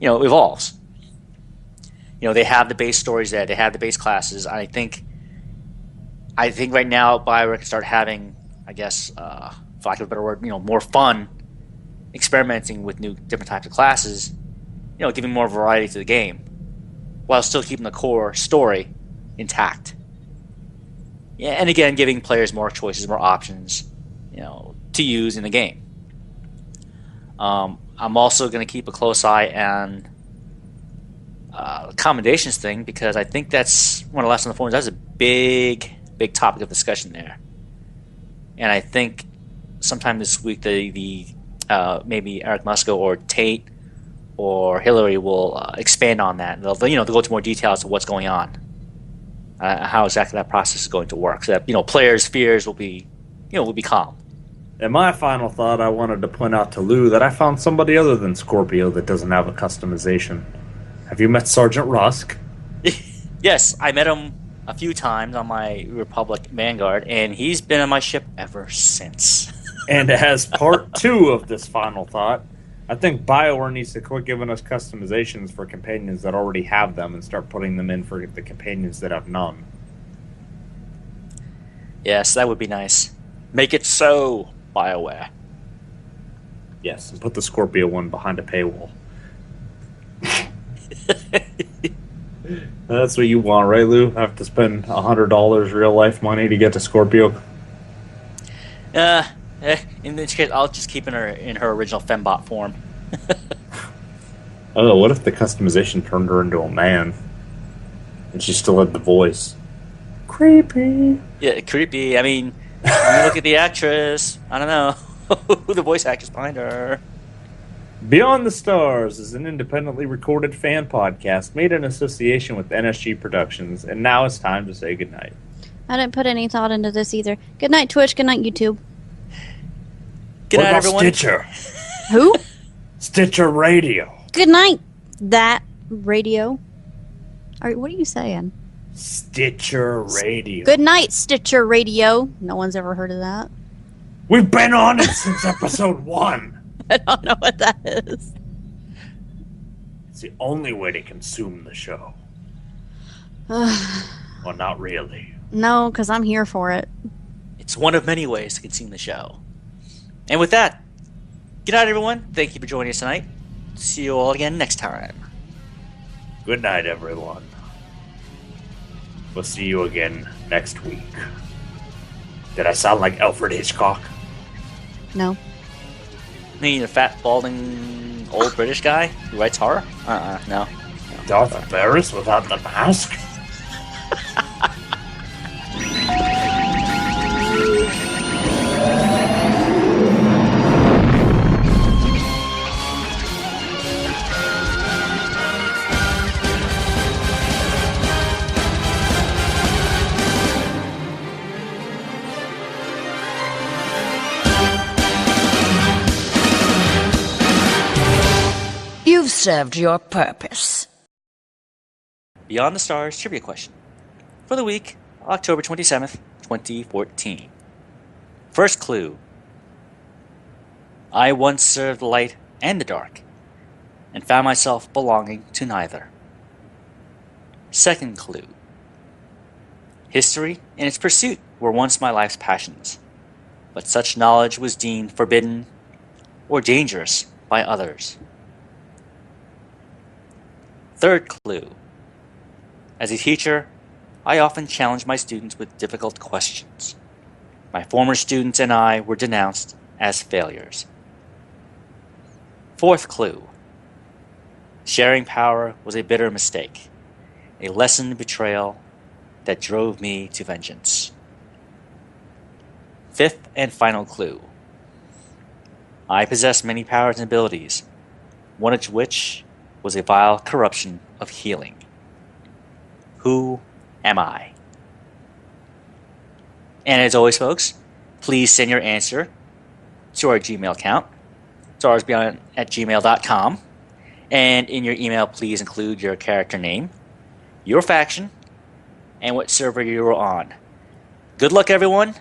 evolves. They have the base stories there, they have the base classes. I think right now BioWare can start having, I guess, for lack of a better word, more fun experimenting with new different types of classes, giving more variety to the game while still keeping the core story intact. Yeah, and again, giving players more choices, more options, to use in the game. I'm also going to keep a close eye on the commendations thing, because I think that's one of the last on the forums. That's a big topic of discussion there. And I think sometime this week, the maybe Eric Musco or Tate or Hillary will expand on that. They'll go into more details of what's going on, how exactly that process is going to work, so that players' fears will be calm. And my final thought, I wanted to point out to Lou that I found somebody other than Scorpio that doesn't have a customization. Have you met Sergeant Rusk? Yes, I met him a few times on my Republic Vanguard, and he's been on my ship ever since. And as part 2 of this final thought, I think BioWare needs to quit giving us customizations for companions that already have them and start putting them in for the companions that have none. Yes, that would be nice. Make it so, BioWare. Yes, and put the Scorpio one behind a paywall. That's what you want, right, Lou? Have to spend $100 real life money to get to Scorpio? In this case, I'll just keep her in her original Fembot form. Oh, what if the customization turned her into a man? And she still had the voice. Creepy. Yeah, creepy. I mean, When you look at the actress, I don't know who the voice actress behind her. Beyond the Stars is an independently recorded fan podcast made in association with NSG Productions, and now it's time to say goodnight. I didn't put any thought into this either. Good night, Twitch. Good night, YouTube. Good What night, about everyone. Stitcher? Who? Stitcher Radio. Good night, that radio. All right, what are you saying? Stitcher Radio. Good night, Stitcher Radio. No one's ever heard of that. We've been on it since episode 1. I don't know what that is. It's the only way to consume the show. Well, not really. No, because I'm here for it. It's one of many ways to consume the show. And with that, good night, everyone. Thank you for joining us tonight. See you all again next time. Good night, everyone. We'll see you again next week. Did I sound like Alfred Hitchcock? No. Me, the fat, balding, old British guy who writes horror? No. Darth Barris without the mask? You've served your purpose. Beyond the Stars trivia question for the week, October 27th, 2014. First clue. I once served the light and the dark, and found myself belonging to neither. Second clue. History and its pursuit were once my life's passions, but such knowledge was deemed forbidden or dangerous by others. Third clue. As a teacher, I often challenge my students with difficult questions. My former students and I were denounced as failures. Fourth clue. Sharing power was a bitter mistake, a lesson in betrayal that drove me to vengeance. Fifth and final clue. I possess many powers and abilities, one of which was a vile corruption of healing. Who am I? And as always, folks, please send your answer to our Gmail account, StarWarsBeyond@gmail.com. And in your email, please include your character name, your faction, and what server you were on. Good luck, everyone,